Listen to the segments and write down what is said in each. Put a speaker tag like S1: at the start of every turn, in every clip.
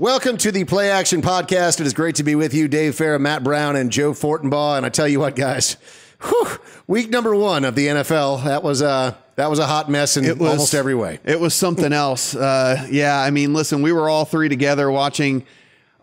S1: Welcome to the Play Action Podcast. It is great to be with you, Dave Farra, Matt Brown, and Joe Fortenbaugh. And I tell you what, guys, week number 1 of the NFL, that was a hot mess in almost every way.
S2: It was something else. Yeah, I mean, listen, we were all three together watching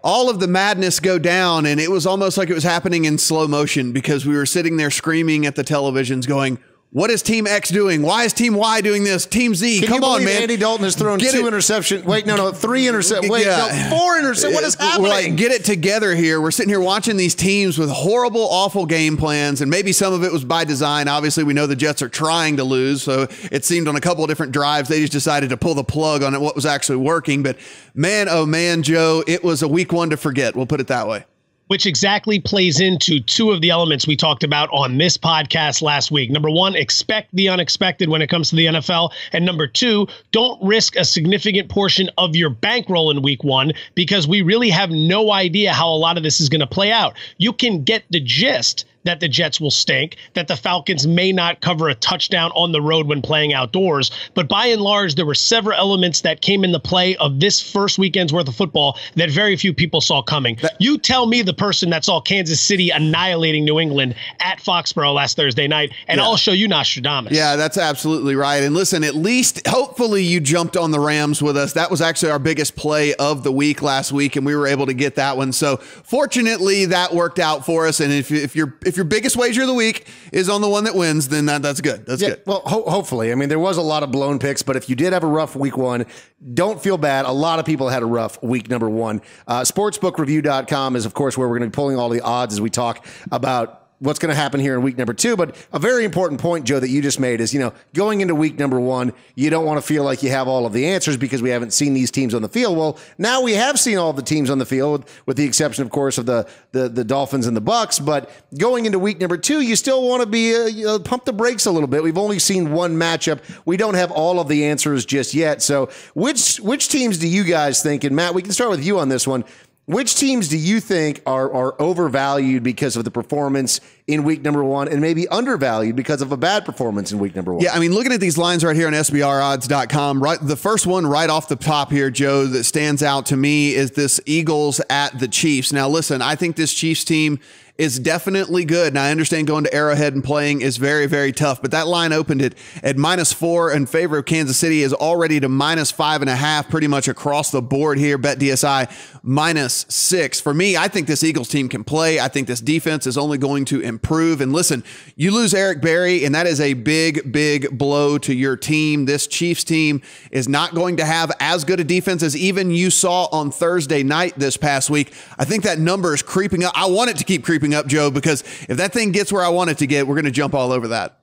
S2: all of the madness go down, and it was almost like it was happening in slow motion because we were sitting there screaming at the televisions going, what is Team X doing? Why is Team Y doing this? Team Z, come on, man.
S1: Andy Dalton has thrown 2 interceptions. Wait, no, 3 interceptions. Wait, no, 4 interceptions. What is happening?
S2: We're like, get it together here. We're sitting here watching these teams with horrible, awful game plans, and maybe some of it was by design. Obviously, we know the Jets are trying to lose, so it seemed on a couple of different drives they just decided to pull the plug on it, what was actually working. But man, oh man, Joe, it was a week 1 to forget. We'll put it that way.
S3: Which exactly plays into 2 of the elements we talked about on this podcast last week. Number 1, expect the unexpected when it comes to the NFL. And number 2, don't risk a significant portion of your bankroll in week 1 because we really have no idea how a lot of this is going to play out. You can get the gist that the Jets will stink, that the Falcons may not cover a touchdown on the road when playing outdoors. But by and large, there were several elements that came into play of this first weekend's worth of football that very few people saw coming. You tell me the person that saw Kansas City annihilating New England at Foxborough last Thursday night, and I'll show you Nostradamus.
S2: Yeah, that's absolutely right. And listen, at least hopefully you jumped on the Rams with us. That was actually our biggest play of the week last week, and we were able to get that one. So fortunately, that worked out for us. And if your biggest wager of the week is on the one that wins, then that's good. That's good.
S1: Well, hopefully. I mean, there was a lot of blown picks, but if you did have a rough week 1, don't feel bad. A lot of people had a rough week number 1. Sportsbookreview.com is, of course, where we're going to be pulling all the odds as we talk about what's going to happen here in week number 2. But a very important point, Joe, that you just made is, going into week number 1, you don't want to feel like you have all of the answers because we haven't seen these teams on the field. Well, now we have seen all of the teams on the field, with the exception, of course, of the Dolphins and the Bucks. But going into week number 2, you still want to be pump the brakes a little bit. We've only seen one matchup. We don't have all of the answers just yet. So which teams do you guys think? And Matt, we can start with you on this one. Which teams do you think are overvalued because of the performance in week number 1 and maybe undervalued because of a bad performance in week number 1?
S2: Yeah, I mean, looking at these lines right here on SBRodds.com, right, the first one right off the top here, Joe, that stands out to me is this Eagles at the Chiefs. Now, listen, I think this Chiefs team is definitely good. Now, I understand going to Arrowhead and playing is very, very tough, but that line opened at -4 in favor of Kansas City, is already to -5.5 pretty much across the board here. Bet DSI -6. For me, I think this Eagles team can play. I think this defense is only going to improve. And listen, you lose Eric Berry, and that is a big, big blow to your team. This Chiefs team is not going to have as good a defense as even you saw on Thursday night this past week. I think that number is creeping up. I want it to keep creeping up, Joe, because if that thing gets where I want it to get, we're going to jump all over that.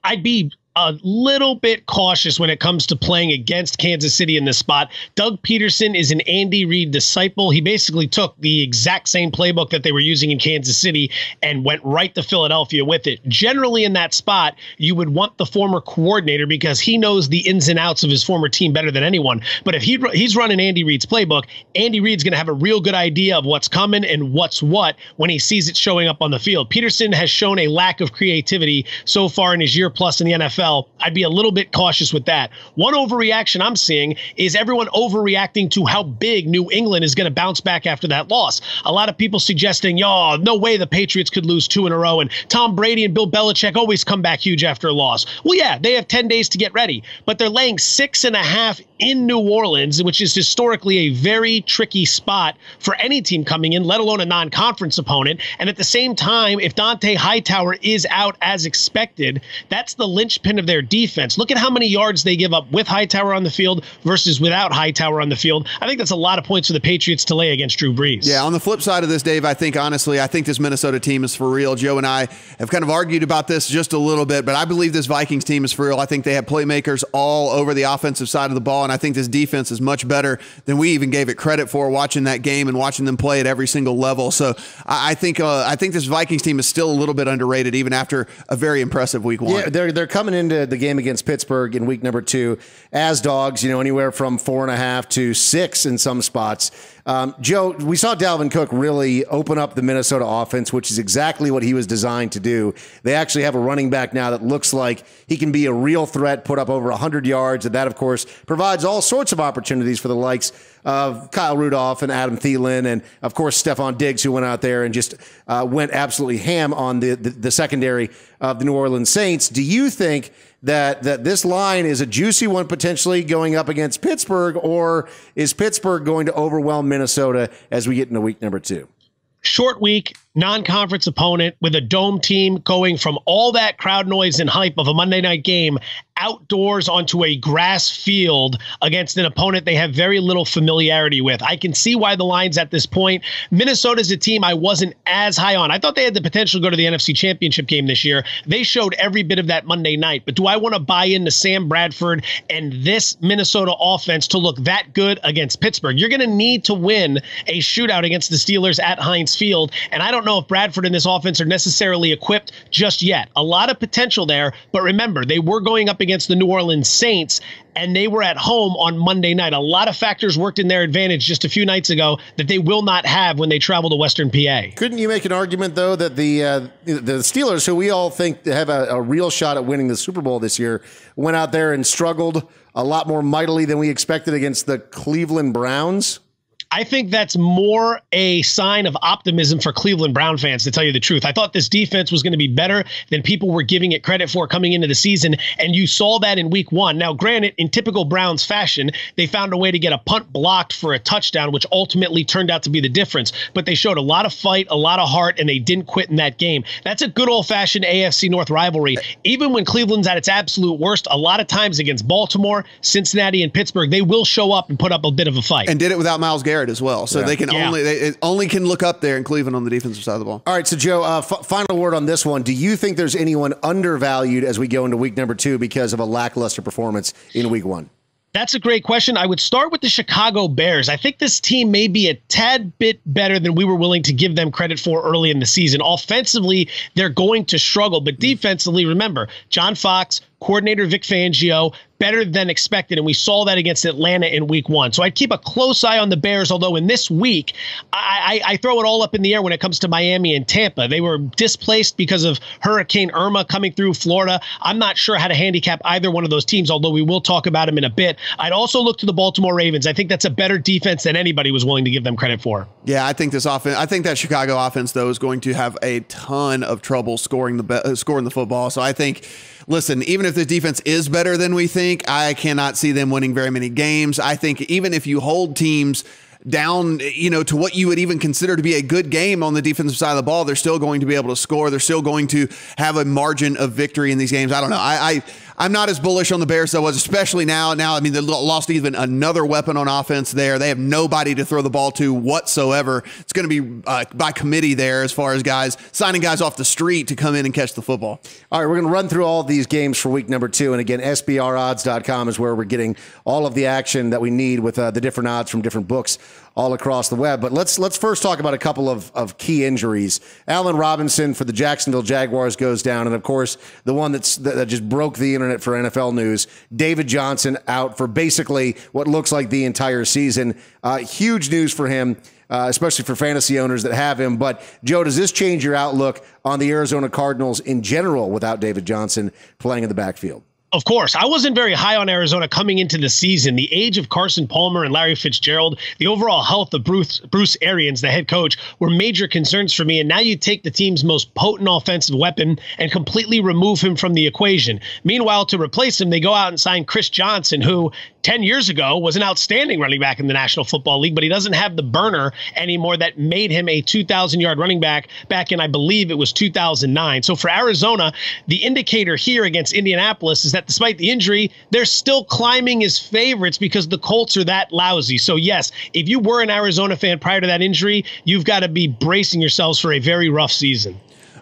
S3: I'd be a little bit cautious when it comes to playing against Kansas City in this spot. Doug Peterson is an Andy Reid disciple. He basically took the exact same playbook that they were using in Kansas City and went right to Philadelphia with it. Generally in that spot, you would want the former coordinator because he knows the ins and outs of his former team better than anyone. But if he's running Andy Reid's playbook, Andy Reid's going to have a real good idea of what's coming and what's what when he sees it showing up on the field. Peterson has shown a lack of creativity so far in his year plus in the NFL. I'd be a little bit cautious with that. One overreaction I'm seeing is everyone overreacting to how big New England is going to bounce back after that loss. A lot of people suggesting, no way the Patriots could lose 2 in a row, and Tom Brady and Bill Belichick always come back huge after a loss. Well, yeah, they have 10 days to get ready, but they're laying 6.5 in New Orleans, which is historically a very tricky spot for any team coming in, let alone a non-conference opponent. And at the same time, if Dante Hightower is out as expected, that's the linchpin of their defense. Look at how many yards they give up with Hightower on the field versus without Hightower on the field. I think that's a lot of points for the Patriots to lay against Drew Brees.
S2: Yeah, on the flip side of this, Dave, I think this Minnesota team is for real. Joe and I have kind of argued about this just a little bit, but I believe this Vikings team is for real. I think they have playmakers all over the offensive side of the ball, and I think this defense is much better than we even gave it credit for watching that game and watching them play at every single level. So I think this Vikings team is still a little bit underrated even after a very impressive week 1.
S1: Yeah, they're coming into the game against Pittsburgh in week number 2 as dogs, anywhere from 4.5 to 6 in some spots. Joe, we saw Dalvin Cook really open up the Minnesota offense, which is exactly what he was designed to do. They actually have a running back now that looks like he can be a real threat, put up over 100 yards, and that, of course, provides all sorts of opportunities for the likes of Kyle Rudolph and Adam Thielen and, of course, Stephon Diggs, who went out there and just went absolutely ham on the secondary of the New Orleans Saints. Do you think that this line is a juicy one potentially going up against Pittsburgh, or is Pittsburgh going to overwhelm Minnesota as we get into week number 2?
S3: Short week, non-conference opponent with a dome team going from all that crowd noise and hype of a Monday night game outdoors onto a grass field against an opponent they have very little familiarity with. I can see why the line's at this point. Minnesota's a team I wasn't as high on. I thought they had the potential to go to the NFC Championship game this year. They showed every bit of that Monday night. But do I want to buy into Sam Bradford and this Minnesota offense to look that good against Pittsburgh? You're going to need to win a shootout against the Steelers at Heinz Field. And I don't know if Bradford and this offense are necessarily equipped just yet. A lot of potential there. But remember, they were going up against the New Orleans Saints, and they were at home on Monday night. A lot of factors worked in their advantage just a few nights ago that they will not have when they travel to Western PA.
S1: Couldn't you make an argument, though, that the Steelers, who we all think have a real shot at winning the Super Bowl this year, went out there and struggled a lot more mightily than we expected against the Cleveland Browns?
S3: I think that's more a sign of optimism for Cleveland Brown fans, to tell you the truth. I thought this defense was going to be better than people were giving it credit for coming into the season, and you saw that in week 1. Now, granted, in typical Browns fashion, they found a way to get a punt blocked for a touchdown, which ultimately turned out to be the difference. But they showed a lot of fight, a lot of heart, and they didn't quit in that game. That's a good old-fashioned AFC North rivalry. Even when Cleveland's at its absolute worst, a lot of times against Baltimore, Cincinnati, and Pittsburgh, they will show up and put up a bit of a fight.
S2: And did it without Myles Garrett as well, so they can only can look up there in Cleveland on the defensive side of the ball.
S1: All right, so Joe, final word on this one. Do you think there's anyone undervalued as we go into week number 2 because of a lackluster performance in week 1?
S3: That's a great question. I would start with the Chicago Bears. I think this team may be a tad bit better than we were willing to give them credit for early in the season. Offensively, they're going to struggle, but defensively, remember, John Fox, coordinator Vic Fangio, better than expected, and we saw that against Atlanta in week 1. So I'd keep a close eye on the Bears, although in this week, I throw it all up in the air when it comes to Miami and Tampa. They were displaced because of Hurricane Irma coming through Florida. I'm not sure how to handicap either one of those teams, although we will talk about them in a bit. I'd also look to the Baltimore Ravens. I think that's a better defense than anybody was willing to give them credit for.
S2: Yeah, I think that Chicago offense, though, is going to have a ton of trouble scoring the football. So I think, listen, even if the defense is better than we think, I cannot see them winning very many games. I think even if you hold teams down, to what you would even consider to be a good game on the defensive side of the ball, they're still going to be able to score. They're still going to have a margin of victory in these games. I don't know. I'm not as bullish on the Bears as I was, especially now. I mean, they lost even another weapon on offense there. They have nobody to throw the ball to whatsoever. It's going to be by committee there as far as signing guys off the street to come in and catch the football.
S1: All right, we're going to run through all of these games for week number 2. And again, SBRodds.com is where we're getting all of the action that we need with the different odds from different books all across the web. But let's first talk about a couple of key injuries. Allen Robinson for the Jacksonville Jaguars goes down. And, of course, the one that just broke the internet for NFL news, David Johnson out for basically what looks like the entire season. Huge news for him, especially for fantasy owners that have him. But, Joe, does this change your outlook on the Arizona Cardinals in general without David Johnson playing in the backfield?
S3: Of course, I wasn't very high on Arizona coming into the season. The age of Carson Palmer and Larry Fitzgerald, the overall health of Bruce Arians, the head coach, were major concerns for me. And now you take the team's most potent offensive weapon and completely remove him from the equation. Meanwhile, to replace him, they go out and sign Chris Johnson, who 10 years ago was an outstanding running back in the National Football League, but he doesn't have the burner anymore that made him a 2,000-yard running back in, I believe it was 2009. So for Arizona, the indicator here against Indianapolis is that despite the injury, they're still climbing as favorites because the Colts are that lousy. So yes, if you were an Arizona fan prior to that injury, you've got to be bracing yourselves for a very rough season.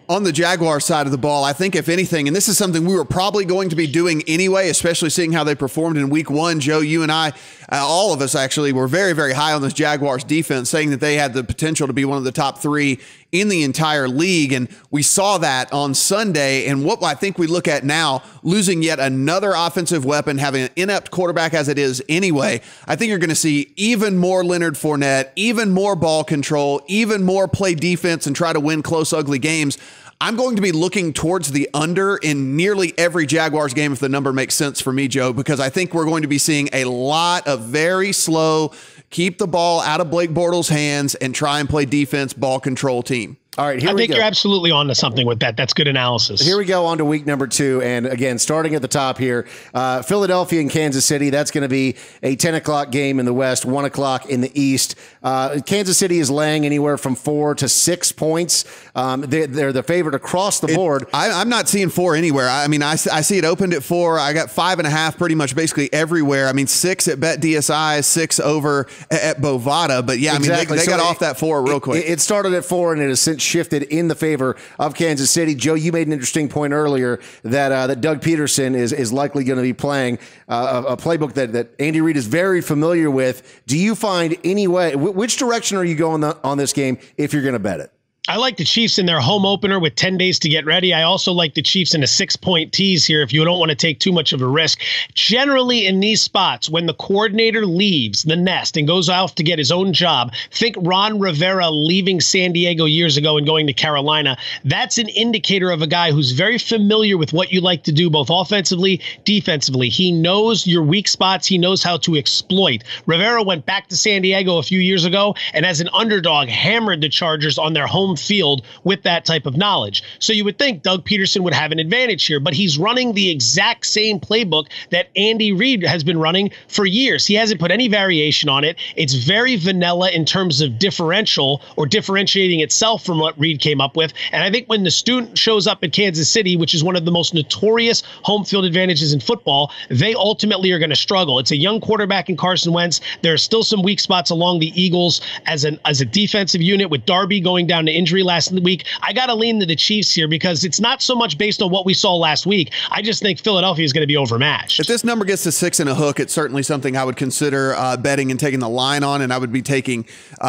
S2: On the Jaguar side of the ball, I think if anything, and this is something we were probably going to be doing anyway, especially seeing how they performed in week 1, Joe, you and I all of us actually were very, very high on this Jaguars defense, saying that they had the potential to be one of the top 3 in the entire league. And we saw that on Sunday. And what I think we look at now, losing yet another offensive weapon, having an inept quarterback as it is anyway, I think you're going to see even more Leonard Fournette, even more ball control, even more play defense and try to win close, ugly games. I'm going to be looking towards the under in nearly every Jaguars game if the number makes sense for me, Joe, because I think we're going to be seeing a lot of very slow, keep the ball out of Blake Bortles' hands and try and play defense, ball control team.
S1: All right,
S3: I think you're absolutely on to something with that. That's good analysis.
S1: Here we go on to week number 2. And again, starting at the top here, Philadelphia and Kansas City. That's going to be a 10 o'clock game in the West, 1 o'clock in the East. Kansas City is laying anywhere from 4 to 6 points. They're the favorite across the board.
S2: I'm not seeing 4 anywhere. I mean, I see it opened at 4. I got 5.5 pretty much basically everywhere. I mean, 6 at Bet DSI, 6 over at Bovada. But yeah,
S1: exactly.
S2: I mean, they got off that 4 real quick.
S1: It started at 4 and it has since shifted in the favor of Kansas City. Joe, you made an interesting point earlier that Doug Peterson is likely going to be playing a playbook that Andy Reid is very familiar with. Do you find any way, which direction are you going on this game if you're going to bet it?
S3: I like the Chiefs in their home opener with 10 days to get ready. I also like the Chiefs in a 6-point tease here if you don't want to take too much of a risk. Generally in these spots, when the coordinator leaves the nest and goes off to get his own job, think Ron Rivera leaving San Diego years ago and going to Carolina. That's an indicator of a guy who's very familiar with what you like to do, both offensively, defensively. He knows your weak spots. He knows how to exploit. Rivera went back to San Diego a few years ago and as an underdog hammered the Chargers on their home field with that type of knowledge. So you would think Doug Peterson would have an advantage here, but he's running the exact same playbook that Andy Reid has been running for years. He hasn't put any variation on it. It's very vanilla in terms of differential or differentiating itself from what Reid came up with. And I think when the student shows up at Kansas City, which is one of the most notorious home field advantages in football, they ultimately are going to struggle. It's a young quarterback in Carson Wentz. There are still some weak spots along the Eagles as a defensive unit with Darby going down to injury last week. I got to lean to the Chiefs here because it's not so much based on what we saw last week. I just think Philadelphia is going to be overmatched.
S2: If this number gets to 6 and a hook, it's certainly something I would consider betting and taking the line on, and I would be taking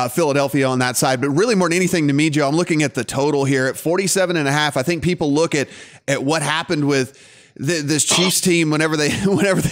S2: Philadelphia on that side. But really more than anything to me, Joe, I'm looking at the total here at 47.5. I think people look at what happened with this Chiefs team whenever they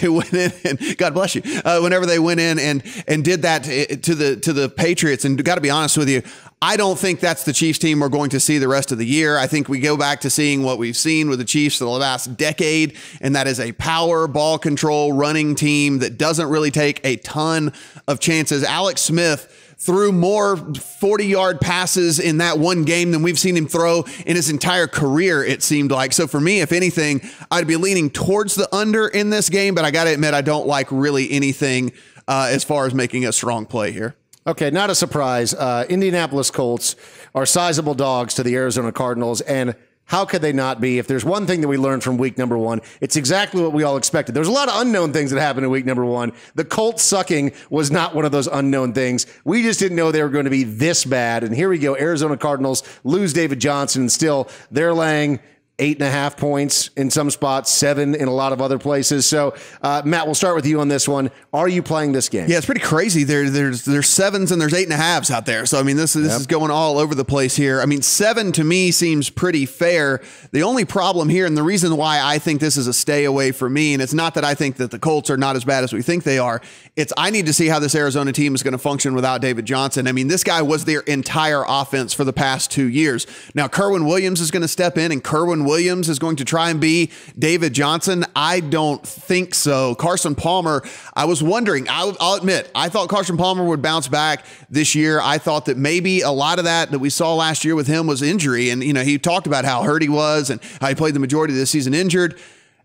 S2: went in, and God bless you, whenever they went in and did that to the Patriots. And got to be honest with you, I don't think that's the Chiefs team we're going to see the rest of the year. I think we go back to seeing what we've seen with the Chiefs for the last decade, and that is a power, ball control, running team that doesn't really take a ton of chances. Alex Smith threw more 40-yard passes in that one game than we've seen him throw in his entire career, it seemed like. So for me, if anything, I'd be leaning towards the under in this game, but I got to admit, I don't like really anything as far as making a strong play here.
S1: Okay, not a surprise. Indianapolis Colts are sizable dogs to the Arizona Cardinals, and how could they not be? If there's one thing that we learned from week number 1, it's exactly what we all expected. There's a lot of unknown things that happened in week number 1. The Colts sucking was not one of those unknown things. We just didn't know they were going to be this bad. And here we go. Arizona Cardinals lose David Johnson, and still they're laying 8.5 points in some spots, 7 in a lot of other places. So, Matt, we'll start with you on this one. Are you playing this game?
S2: Yeah, it's pretty crazy. There's 7s and there's 8.5s out there. So, I mean, this is going all over the place here. I mean, 7 to me seems pretty fair. The only problem here, and the reason why I think this is a stay away for me, and it's not that I think that the Colts are not as bad as we think they are. It's I need to see how this Arizona team is going to function without David Johnson. I mean, this guy was their entire offense for the past 2 years. Now, Kerwin Williams is going to step in, and Kerwin Williams is going to try and be David Johnson. I don't think so. Carson Palmer, I was wondering, I'll admit, I thought Carson Palmer would bounce back this year. I thought that maybe a lot of that we saw last year with him was injury. And, you know, he talked about how hurt he was and how he played the majority of this season injured.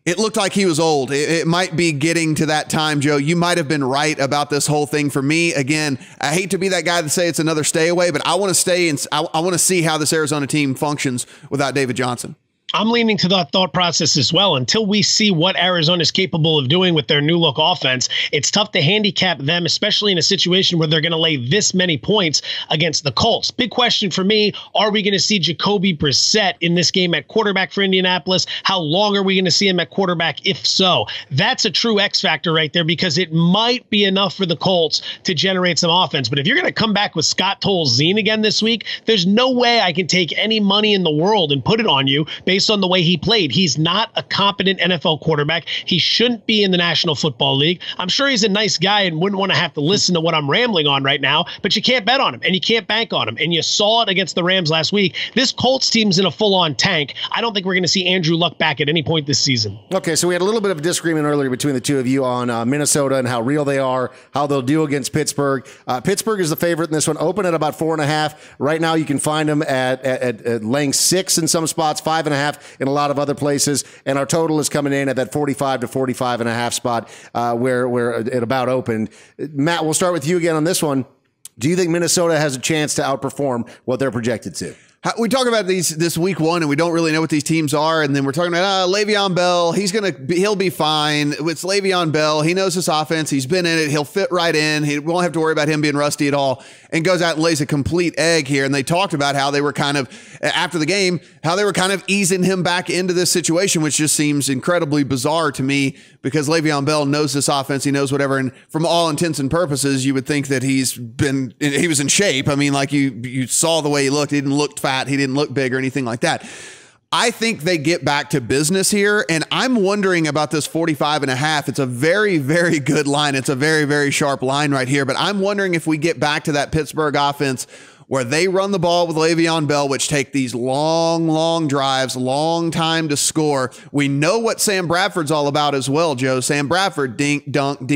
S2: It looked like he was old. It might be getting to that time, Joe. You might have been right about this whole thing. For me, again, I hate to be that guy to say it's another stay away, but I want to stay and I want to see how this Arizona team functions without David Johnson.
S3: I'm leaning to that thought process as well. Until we see what Arizona is capable of doing with their new look offense, it's tough to handicap them, especially in a situation where they're going to lay this many points against the Colts. Big question for me, are we going to see Jacoby Brissett in this game at quarterback for Indianapolis? How long are we going to see him at quarterback? If so, that's a true X factor right there, because it might be enough for the Colts to generate some offense. But if you're going to come back with Scott Tolzien again this week, there's no way I can take any money in the world and put it on you based on the way he played. He's not a competent NFL quarterback. He shouldn't be in the National Football League. I'm sure he's a nice guy and wouldn't want to have to listen to what I'm rambling on right now, but you can't bet on him and you can't bank on him. And you saw it against the Rams last week. This Colts team's in a full-on tank. I don't think we're going to see Andrew Luck back at any point this season.
S1: Okay, so we had a little bit of a disagreement earlier between the two of you on Minnesota and how real they are, how they'll do against Pittsburgh. Pittsburgh is the favorite in this one, open at about 4.5. Right now you can find them at laying 6 in some spots, 5.5 in a lot of other places, and our total is coming in at that 45 to 45.5 spot where it about opened. Matt, we'll start with you again on this one. Do you think Minnesota has a chance to outperform what they're projected to?
S2: We talk about this week one and we don't really know what these teams are. And then we're talking about Le'Veon Bell. He'll be fine. It's Le'Veon Bell. He knows this offense. He's been in it. He'll fit right in. He won't have to worry about him being rusty at all, and goes out and lays a complete egg here. And they talked about how they were kind of, after the game, how they were kind of easing him back into this situation, which just seems incredibly bizarre to me, because Le'Veon Bell knows this offense. He knows whatever. And from all intents and purposes, you would think that he was in shape. I mean, like you saw the way he looked. He didn't look fat. He didn't look big or anything like that. I think they get back to business here, and I'm wondering about this 45.5. It's a very, very good line. It's a very, very sharp line right here, but I'm wondering if we get back to that Pittsburgh offense where they run the ball with Le'Veon Bell, which take these long, long drives, long time to score. We know what Sam Bradford's all about as well, Joe. Sam Bradford, dink, dunk.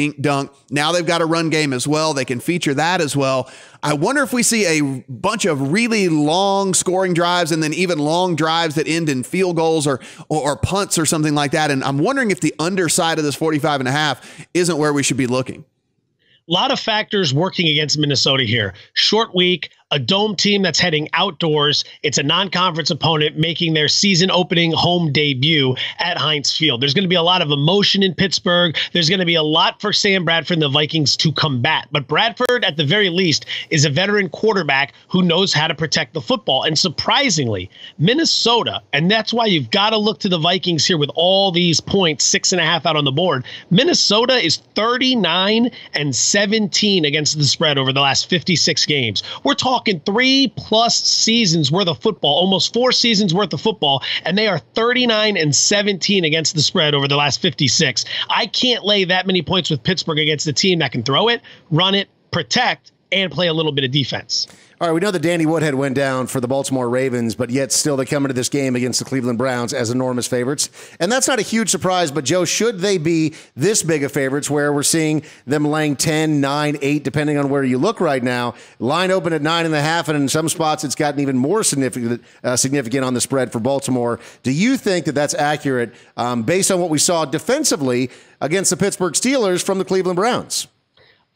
S2: Now they've got a run game as well. They can feature that as well. I wonder if we see a bunch of really long scoring drives and then even long drives that end in field goals or punts or something like that. And I'm wondering if the underside of this 45.5 isn't where we should be looking.
S3: A lot of factors working against Minnesota here. Short week, a dome team that's heading outdoors. It's a non-conference opponent making their season opening home debut at Heinz Field. There's going to be a lot of emotion in Pittsburgh. There's going to be a lot for Sam Bradford and the Vikings to combat. But Bradford, at the very least, is a veteran quarterback who knows how to protect the football. And surprisingly, Minnesota, and that's why you've got to look to the Vikings here with all these points, 6.5 out on the board. Minnesota is 39-17 against the spread over the last 56 games. We're talking 3+ seasons worth of football, almost 4 seasons worth of football, and they are 39-17 against the spread over the last 56. I can't lay that many points with Pittsburgh against a team that can throw it, run it, protect, and play a little bit of defense.
S1: All right, we know that Danny Woodhead went down for the Baltimore Ravens, but yet still they come into this game against the Cleveland Browns as enormous favorites. And that's not a huge surprise, but Joe, should they be this big of favorites where we're seeing them laying 10, 9, 8, depending on where you look right now? Line open at 9.5, and in some spots it's gotten even more significant on the spread for Baltimore. Do you think that that's accurate based on what we saw defensively against the Pittsburgh Steelers from the Cleveland Browns?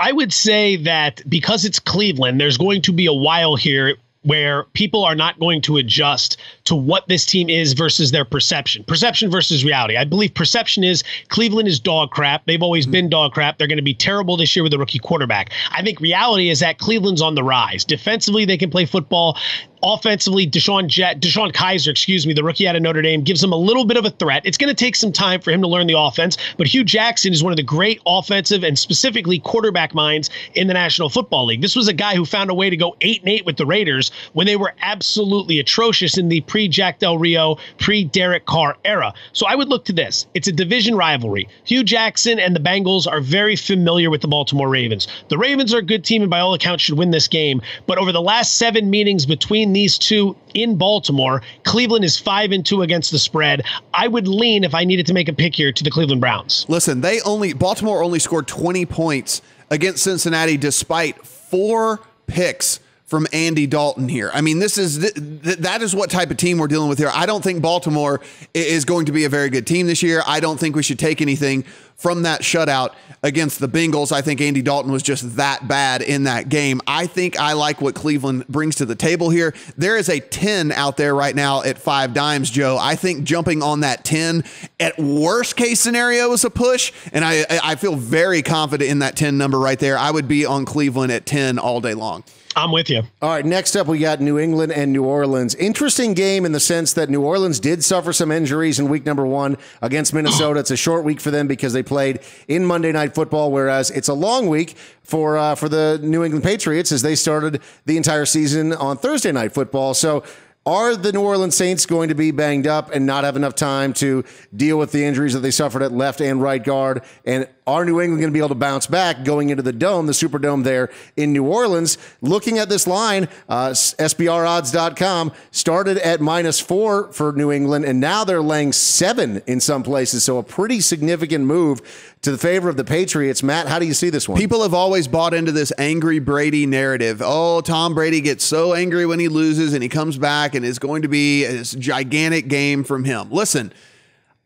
S3: I would say that because it's Cleveland, there's going to be a while here where people are not going to adjust to what this team is versus their perception. Perception versus reality. I believe perception is Cleveland is dog crap. They've always been dog crap. They're going to be terrible this year with a rookie quarterback. I think reality is that Cleveland's on the rise. Defensively, they can play football. Offensively, Deshaun Kaiser, the rookie out of Notre Dame, gives him a little bit of a threat. It's going to take some time for him to learn the offense, but Hugh Jackson is one of the great offensive and specifically quarterback minds in the National Football League. This was a guy who found a way to go 8-8 with the Raiders when they were absolutely atrocious in the pre-Jack Del Rio, pre-Derek Carr era. So I would look to this. It's a division rivalry. Hugh Jackson and the Bengals are very familiar with the Baltimore Ravens. The Ravens are a good team and by all accounts should win this game, but over the last 7 meetings between these two in Baltimore, Cleveland is 5-2 against the spread. I would lean, if I needed to make a pick here, to the Cleveland Browns.
S2: Listen, Baltimore only scored 20 points against Cincinnati despite 4 picks from Andy Dalton here. I mean, that is what type of team we're dealing with here. I don't think Baltimore is going to be a very good team this year. I don't think we should take anything from that shutout against the Bengals. I think Andy Dalton was just that bad in that game. I think I like what Cleveland brings to the table here. There is a 10 out there right now at 5 dimes, Joe. I think jumping on that 10 at worst case scenario is a push, and I feel very confident in that 10 number right there. I would be on Cleveland at 10 all day long.
S3: I'm with you.
S1: All right, next up, we got New England and New Orleans. Interesting game in the sense that New Orleans did suffer some injuries in week number 1 against Minnesota. It's a short week for them because they played in Monday Night Football, whereas it's a long week for the New England Patriots as they started the entire season on Thursday Night Football. So are the New Orleans Saints going to be banged up and not have enough time to deal with the injuries that they suffered at left and right guard? And are New England going to be able to bounce back going into the Dome, the Superdome there in New Orleans? Looking at this line, SBRodds.com started at -4 for New England, and now they're laying 7 in some places. So a pretty significant move to the favor of the Patriots. Matt, how do you see this one?
S2: People have always bought into this angry Brady narrative. Oh, Tom Brady gets so angry when he loses and he comes back and it's going to be this gigantic game from him. Listen,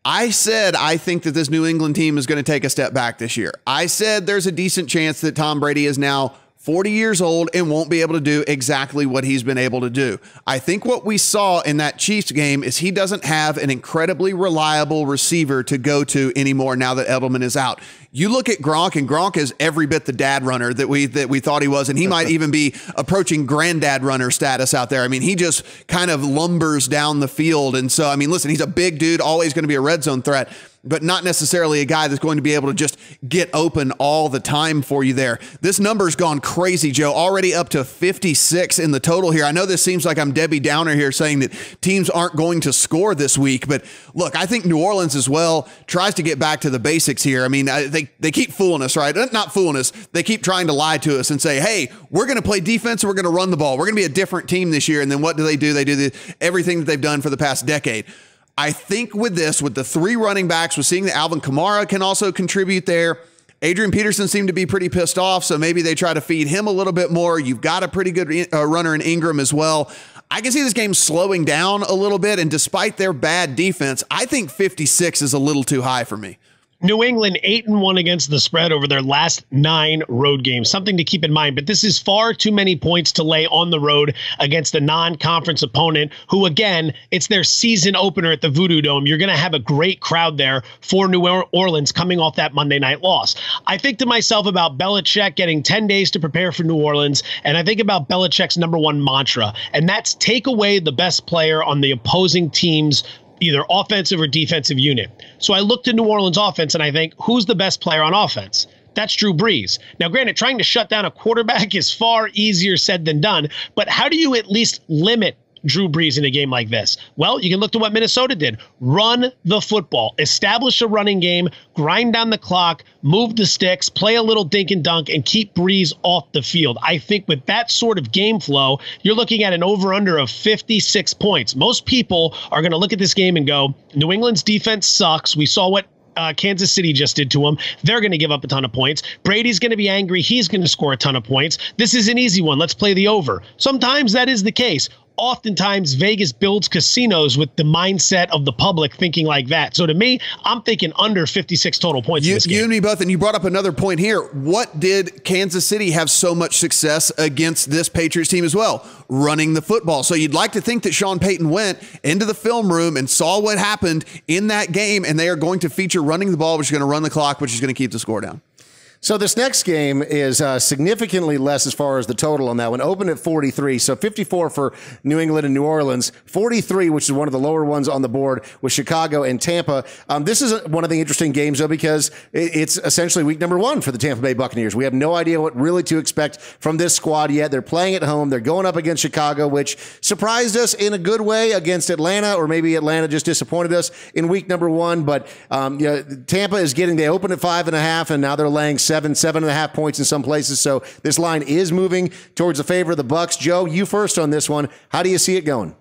S2: I said I think that this New England team is going to take a step back this year. I said there's a decent chance that Tom Brady is now 40 years old and won't be able to do exactly what he's been able to do. I think what we saw in that Chiefs game is he doesn't have an incredibly reliable receiver to go to anymore now that Edelman is out. You look at Gronk, and Gronk is every bit the dad runner that we thought he was, and he might even be approaching granddad runner status out there. I mean, he just kind of lumbers down the field. And so, I mean, listen, he's a big dude, always going to be a red zone threat, but not necessarily a guy that's going to be able to just get open all the time for you there. This number's gone crazy, Joe, already up to 56 in the total here. I know this seems like I'm Debbie Downer here saying that teams aren't going to score this week, but look, I think New Orleans as well tries to get back to the basics here. I mean, they keep fooling us, right? Not fooling us. They keep trying to lie to us and say, hey, we're going to play defense and we're going to run the ball. We're going to be a different team this year. And then what do? They do everything that they've done for the past decade. I think with this, with the 3 running backs, we're seeing that Alvin Kamara can also contribute there. Adrian Peterson seemed to be pretty pissed off, so maybe they try to feed him a little bit more. You've got a pretty good runner in Ingram as well. I can see this game slowing down a little bit, and despite their bad defense, I think 56 is a little too high for me.
S3: New England 8-1 against the spread over their last 9 road games. Something to keep in mind, but this is far too many points to lay on the road against a non-conference opponent who, again, it's their season opener at the Voodoo Dome. You're going to have a great crowd there for New Orleans coming off that Monday night loss. I think to myself about Belichick getting 10 days to prepare for New Orleans, and I think about Belichick's #1 mantra, and that's take away the best player on the opposing team's either offensive or defensive unit. So I looked at New Orleans offense and I think, who's the best player on offense? That's Drew Brees. Now, granted, trying to shut down a quarterback is far easier said than done, but how do you at least limit Drew Brees in a game like this? Well, you can look to what Minnesota did. Run the football, establish a running game, grind down the clock, move the sticks, play a little dink and dunk, and keep Brees off the field. I think with that sort of game flow, you're looking at an over-under of 56 points. Most people are going to look at this game and go, New England's defense sucks. We saw what Kansas City just did to them. They're going to give up a ton of points. Brady's going to be angry. He's going to score a ton of points. This is an easy one. Let's play the over. Sometimes that is the case. Oftentimes, Vegas builds casinos with the mindset of the public thinking like that. So to me, I'm thinking under 56 total points in this game.
S2: You and me both, and you brought up another point here. What did Kansas City have so much success against this Patriots team as well? Running the football. So you'd like to think that Sean Payton went into the film room and saw what happened in that game, and they are going to feature running the ball, which is going to run the clock, which is going to keep the score down.
S1: So this next game is significantly less as far as the total on that one. Open at 43, so 54 for New England and New Orleans, 43, which is one of the lower ones on the board with Chicago and Tampa. This is one of the interesting games, though, because it's essentially week #1 for the Tampa Bay Buccaneers. We have no idea what really to expect from this squad yet. They're playing at home. They're going up against Chicago, which surprised us in a good way against Atlanta, or maybe Atlanta just disappointed us in week #1. But Tampa is they open at 5.5, and now they're laying 7.5 points in some places. So this line is moving towards the favor of the Bucs. Joe, you first on this one. How do you see it going?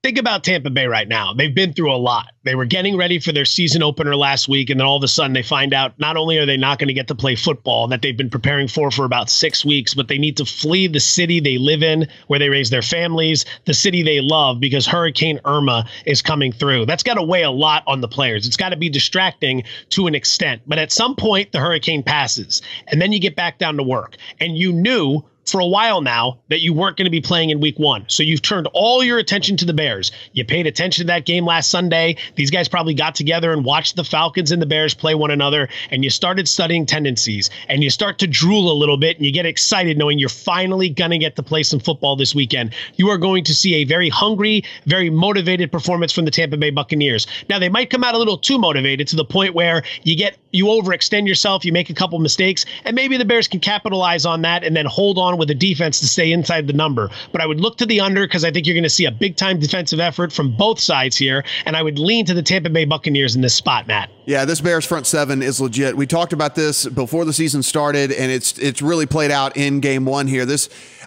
S3: think about Tampa Bay right now. They've been through a lot. They were getting ready for their season opener last week, and then all of a sudden they find out not only are they not going to get to play football that they've been preparing for about 6 weeks, but they need to flee the city they live in, where they raise their families, the city they love, because Hurricane Irma is coming through. That's got to weigh a lot on the players. It's got to be distracting to an extent. But at some point, the hurricane passes, and then you get back down to work. And you knew for a while now that you weren't going to be playing in week 1. So you've turned all your attention to the Bears. You paid attention to that game last Sunday. These guys probably got together and watched the Falcons and the Bears play one another, and you started studying tendencies, and you start to drool a little bit, and you get excited knowing you're finally going to get to play some football this weekend. You are going to see a very hungry, very motivated performance from the Tampa Bay Buccaneers. Now, they might come out a little too motivated to the point where you overextend yourself, you make a couple mistakes, and maybe the Bears can capitalize on that and then hold on with a defense to stay inside the number. But I would look to the under because I think you're going to see a big-time defensive effort from both sides here, and I would lean to the Tampa Bay Buccaneers in this spot, Matt.
S2: Yeah, this Bears front seven is legit. We talked about this before the season started, and it's really played out in game 1 here.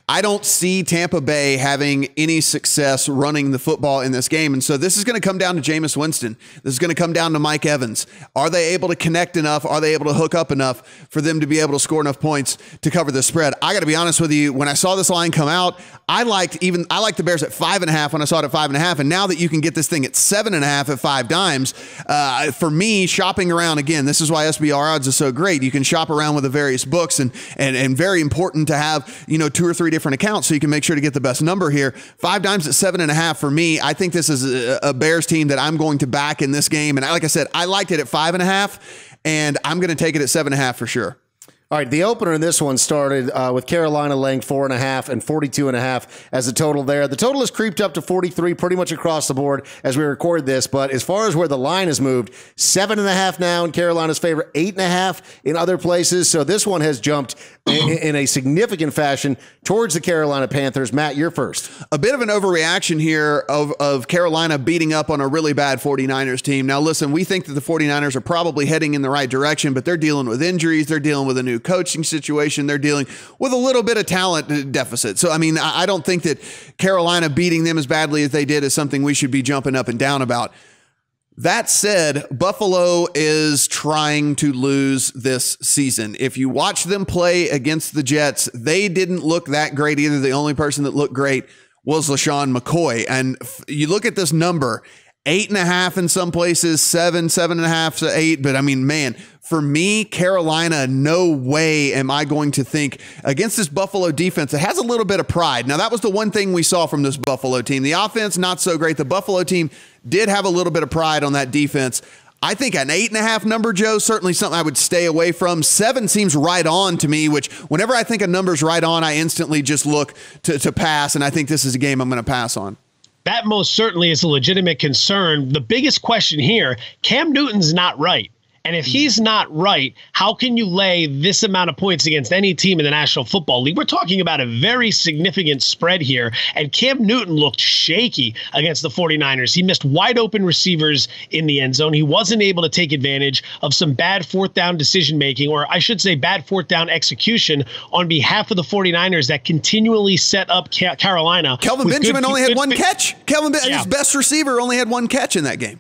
S2: I don't see Tampa Bay having any success running the football in this game. And so this is going to come down to Jameis Winston. This is going to come down to Mike Evans. Are they able to connect enough? Are they able to hook up enough for them to be able to score enough points to cover the spread? I got to be honest with you. When I saw this line come out, I liked the Bears at 5.5 when I saw it at 5.5. And now that you can get this thing at 7.5 at 5 dimes, for me, shopping around, again, this is why SBR odds is so great. You can shop around with the various books, and very important to have, 2 or 3 different accounts so you can make sure to get the best number here. 5 dimes at 7.5 for me. I think this is a Bears team that I'm going to back in this game. And like I said, I liked it at 5.5, and I'm going to take it at 7.5 for sure.
S1: All right, the opener in this one started with Carolina laying 4.5 and 42.5 as the total there. The total has creeped up to 43 pretty much across the board as we record this. But as far as where the line has moved, 7.5 now in Carolina's favor, 8.5 in other places. So this one has jumped in a significant fashion towards the Carolina Panthers. Matt, you're first.
S2: A bit of an overreaction here of Carolina beating up on a really bad 49ers team. Now, listen, we think that the 49ers are probably heading in the right direction, but they're dealing with injuries. They're dealing with a new coaching situation. They're dealing with a little bit of talent deficit. So, I mean, I don't think that Carolina beating them as badly as they did is something we should be jumping up and down about. That said, Buffalo is trying to lose this season. If you watch them play against the Jets, they didn't look that great either. The only person that looked great was LaShawn McCoy. And you look at this number, 8.5 in some places, 7.5 to 8. But I mean, man, for me, Carolina, no way am I going to think against this Buffalo defense that has a little bit of pride. Now, that was the one thing we saw from this Buffalo team. The offense, not so great. The Buffalo team did have a little bit of pride on that defense. I think an 8.5 number, Joe, certainly something I would stay away from. 7 seems right on to me, which whenever I think a number's right on, I instantly just look to pass. And I think this is a game I'm going to pass on.
S3: That most certainly is a legitimate concern. The biggest question here, Cam Newton's not right. And if he's not right, how can you lay this amount of points against any team in the National Football League? We're talking about a very significant spread here. And Cam Newton looked shaky against the 49ers. He missed wide open receivers in the end zone. He wasn't able to take advantage of some bad fourth down decision making, or I should say bad fourth down execution on behalf of the 49ers that continually set up Carolina.
S2: Kelvin Benjamin only had 1 catch. His best receiver only had 1 catch in that game.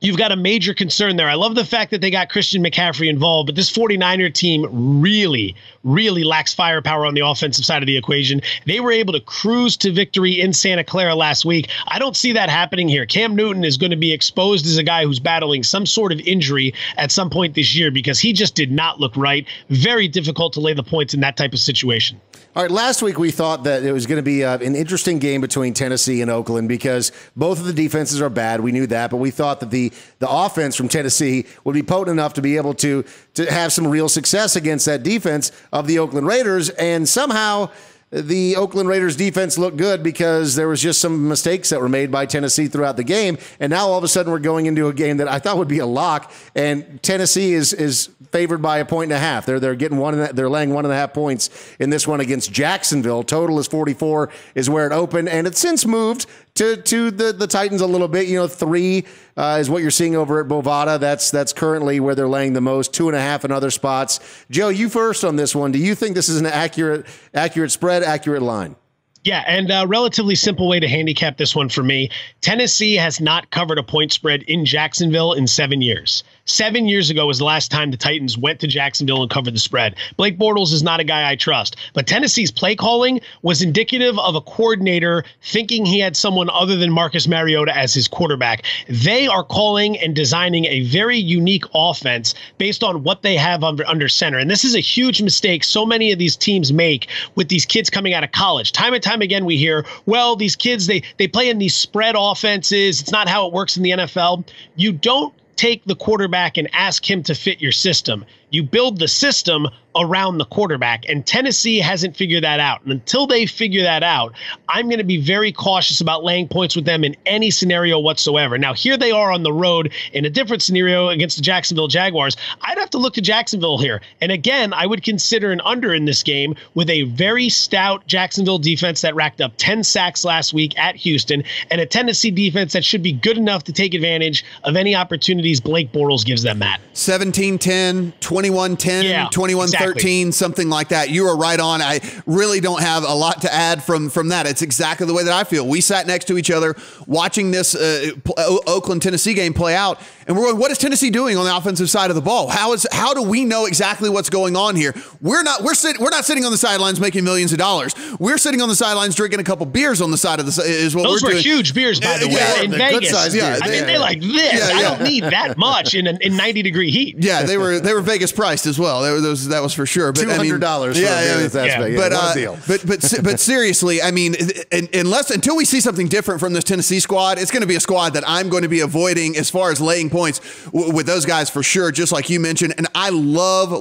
S3: You've got a major concern there. I love the fact that they got Christian McCaffrey involved, but this 49er team really, really lacks firepower on the offensive side of the equation. They were able to cruise to victory in Santa Clara last week. I don't see that happening here. Cam Newton is going to be exposed as a guy who's battling some sort of injury at some point this year because he just did not look right. Very difficult to lay the points in that type of situation.
S1: All right, last week we thought that it was going to be an interesting game between Tennessee and Oakland because both of the defenses are bad. We knew that, but we thought that the offense from Tennessee would be potent enough to be able to have some real success against that defense of the Oakland Raiders, and somehow the Oakland Raiders defense looked good because there was just some mistakes that were made by Tennessee throughout the game. And now all of a sudden we're going into a game that I thought would be a lock, and Tennessee is favored by 1.5. They're getting they're laying 1.5 points in this one against Jacksonville. Total is 44 is where it opened, and it's since moved to the Titans a little bit. 3 is what you're seeing over at Bovada. That's currently where they're laying the most. 2.5 in other spots. Joe, you first on this one. Do you think this is an accurate spread, accurate line?
S3: Yeah, and a relatively simple way to handicap this one for me. Tennessee has not covered a point spread in Jacksonville in 7 years. 7 years ago was the last time the Titans went to Jacksonville and covered the spread. Blake Bortles is not a guy I trust, but Tennessee's play calling was indicative of a coordinator thinking he had someone other than Marcus Mariota as his quarterback. They are calling and designing a very unique offense based on what they have under center. And this is a huge mistake so many of these teams make with these kids coming out of college. Time and time again, we hear, well, these kids, they play in these spread offenses. It's not how it works in the NFL. You don't take the quarterback and ask him to fit your system. You build the system around the quarterback, and Tennessee hasn't figured that out. And until they figure that out, I'm going to be very cautious about laying points with them in any scenario whatsoever. Now, here they are on the road in a different scenario against the Jacksonville Jaguars. I'd have to look to Jacksonville here. And again, I would consider an under in this game with a very stout Jacksonville defense that racked up 10 sacks last week at Houston, and a Tennessee defense that should be good enough to take advantage of any opportunities Blake Bortles gives them, Matt.
S2: 17-10, 21-10, 21-13, something like that. You are right on. I really don't have a lot to add from that. It's exactly the way that I feel. We sat next to each other watching this Oakland-Tennessee game play out, and we're going, what is Tennessee doing on the offensive side of the ball? How do we know exactly what's going on here? We're not sitting on the sidelines making millions of dollars. We're sitting on the sidelines drinking a couple beers on the side of the is what
S3: Those
S2: we're doing.
S3: Those were huge beers, by the way, in Vegas.
S1: Yeah,
S3: I mean, they're like this. I don't need that much in 90-degree heat.
S2: Yeah, they were Vegas priced as well. That was for sure. But $200. But seriously, I mean, until we see something different from this Tennessee squad, it's going to be a squad that I'm going to be avoiding as far as laying points with those guys for sure, just like you mentioned. And I love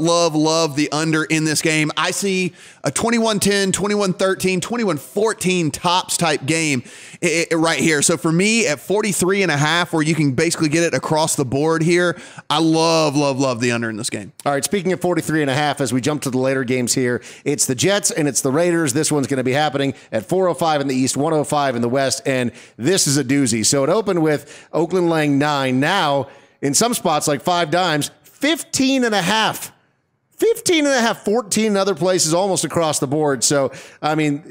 S2: the under in this game. I see a 21-10, 21-13, 21-14 tops type game right here. So for me at 43.5, where you can basically get it across the board here, I love the under in this game.
S1: All right, speaking of 43.5, as we jump to the later games here, it's the Jets and it's the Raiders. This one's going to be happening at 4:05 in the East, 1:05 in the West, and this is a doozy. So it opened with Oakland laying 9. Now, in some spots like 5 dimes, 15.5. 15.5, 14 in other places, almost across the board. So, I mean,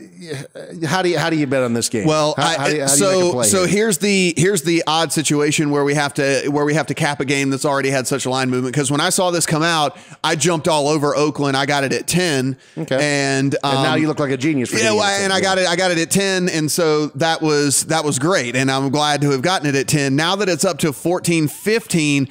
S1: how do you bet on this game?
S2: Well, here's the odd situation where we have to cap a game that's already had such a line movement. Because when I saw this come out, I jumped all over Oakland. I got it at 10.
S1: Okay.
S2: And
S1: now you look like a genius. For
S2: and I got it at 10, and so that was great. And I'm glad to have gotten it at 10. Now that it's up to 14, 15.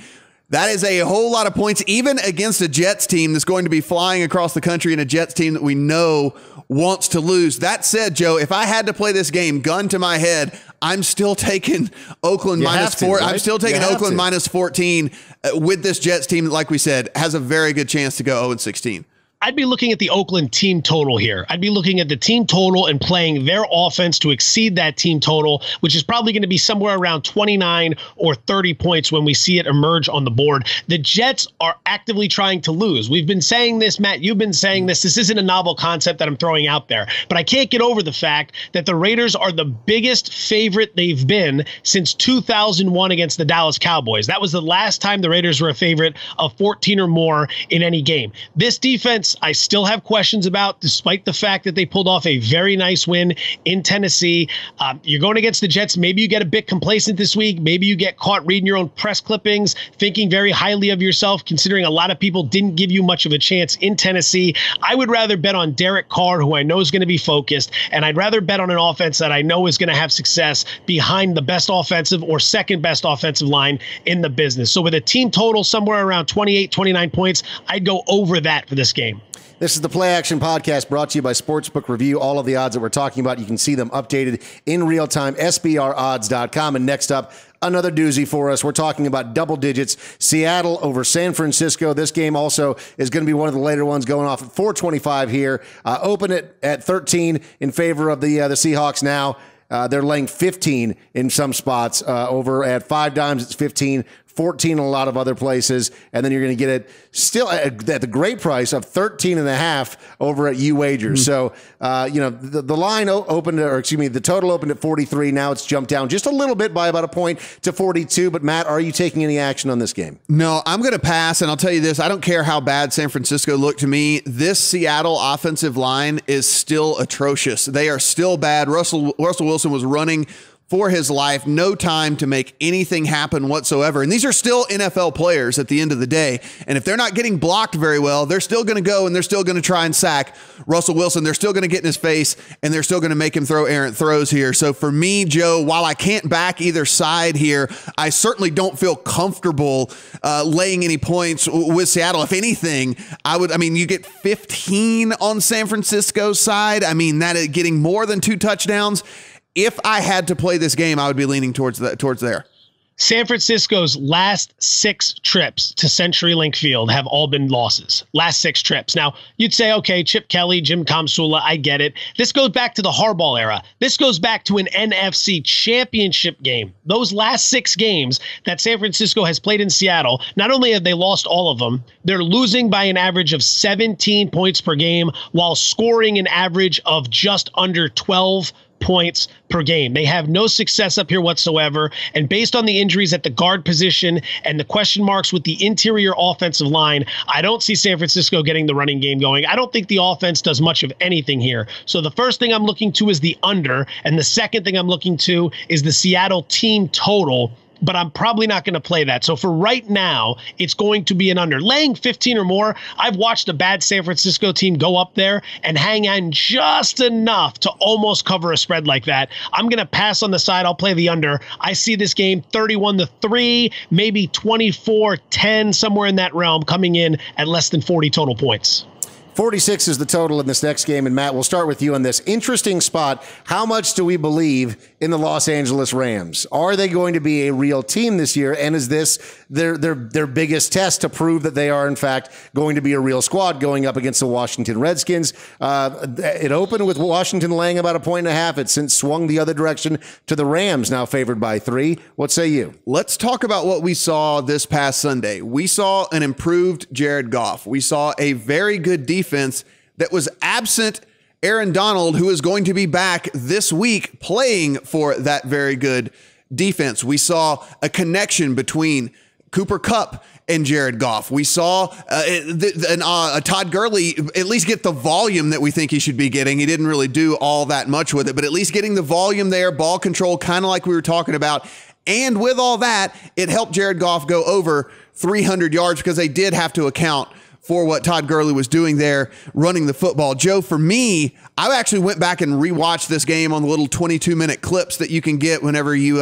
S2: That is a whole lot of points, even against a Jets team that's going to be flying across the country and a Jets team that we know wants to lose. That said, Joe, if I had to play this game, gun to my head, I'm still taking Oakland -4. Right? I'm still taking Oakland -14 with this Jets team that, like we said, has a very good chance to go 0-16.
S3: I'd be looking at the Oakland team total here. I'd be looking at the team total and playing their offense to exceed that team total, which is probably going to be somewhere around 29 or 30 points when we see it emerge on the board. The Jets are actively trying to lose. We've been saying this, Matt. You've been saying this. This isn't a novel concept that I'm throwing out there, but I can't get over the fact that the Raiders are the biggest favorite they've been since 2001 against the Dallas Cowboys. That was the last time the Raiders were a favorite of 14 or more in any game. This defense, I still have questions about, despite the fact that they pulled off a very nice win in Tennessee. You're going against the Jets. Maybe you get a bit complacent this week. Maybe you get caught reading your own press clippings, thinking very highly of yourself, considering a lot of people didn't give you much of a chance in Tennessee. I would rather bet on Derek Carr, who I know is going to be focused, and I'd rather bet on an offense that I know is going to have success behind the best offensive or second best offensive line in the business. So with a team total somewhere around 28, 29 points, I'd go over that for this game.
S1: This is the Play Action Podcast brought to you by Sportsbook Review. All of the odds that we're talking about, you can see them updated in real time, SBRodds.com. And next up, another doozy for us. We're talking about double digits, Seattle over San Francisco. This game also is going to be one of the later ones, going off at 4:25 here. Open it at 13 in favor of the Seahawks now. They're laying 15 in some spots. Over at 5 dimes, it's 15. 14 in a lot of other places, and then you're going to get it still at the great price of 13.5 over at UWagers. So, the line opened, the total opened at 43. Now it's jumped down just a little bit by about a point to 42. But Matt, are you taking any action on this game?
S2: No, I'm going to pass, and I'll tell you this. I don't care how bad San Francisco looked to me. This Seattle offensive line is still atrocious. They are still bad. Russell Wilson was running for his life, no time to make anything happen whatsoever. And these are still NFL players at the end of the day. And if they're not getting blocked very well, they're still going to go and they're still going to try and sack Russell Wilson. They're still going to get in his face and they're still going to make him throw errant throws here. So for me, Joe, while I can't back either side here, I certainly don't feel comfortable laying any points with Seattle. If anything, you get 15 on San Francisco's side. That is getting more than 2 touchdowns. If I had to play this game, I would be leaning towards there.
S3: San Francisco's last 6 trips to CenturyLink Field have all been losses. Last 6 trips. Now, you'd say, okay, Chip Kelly, Jim Tomsula, I get it. This goes back to the Harbaugh era. This goes back to an NFC championship game. Those last 6 games that San Francisco has played in Seattle, not only have they lost all of them, they're losing by an average of 17 points per game while scoring an average of just under 12 points per game. They have no success up here whatsoever. And based on the injuries at the guard position and the question marks with the interior offensive line, I don't see San Francisco getting the running game going. I don't think the offense does much of anything here. So the first thing I'm looking to is the under. And the second thing I'm looking to is the Seattle team total. But I'm probably not going to play that. So for right now, it's going to be an under. Laying 15 or more, I've watched a bad San Francisco team go up there and hang on just enough to almost cover a spread like that. I'm going to pass on the side. I'll play the under. I see this game 31-3, maybe 24-10, somewhere in that realm, coming in at less than 40 total points.
S1: 46 is the total in this next game. And Matt, we'll start with you on this interesting spot. How much do we believe in the Los Angeles Rams? Are they going to be a real team this year? And is this their biggest test to prove that they are, in fact, going to be a real squad going up against the Washington Redskins? It opened with Washington laying about 1.5. It's since swung the other direction to the Rams, now favored by 3. What say you?
S2: Let's talk about what we saw this past Sunday. We saw an improved Jared Goff. We saw a very good defense that was absent Aaron Donald, who is going to be back this week playing for that very good defense. We saw a connection between Cooper Kupp and Jared Goff. We saw Todd Gurley at least get the volume that we think he should be getting. He didn't really do all that much with it, but at least getting the volume there, ball control, kind of like we were talking about. And with all that, it helped Jared Goff go over 300 yards because they did have to account for what Todd Gurley was doing there, running the football. Joe, for me, I actually went back and rewatched this game on the little 22-minute clips that you can get whenever you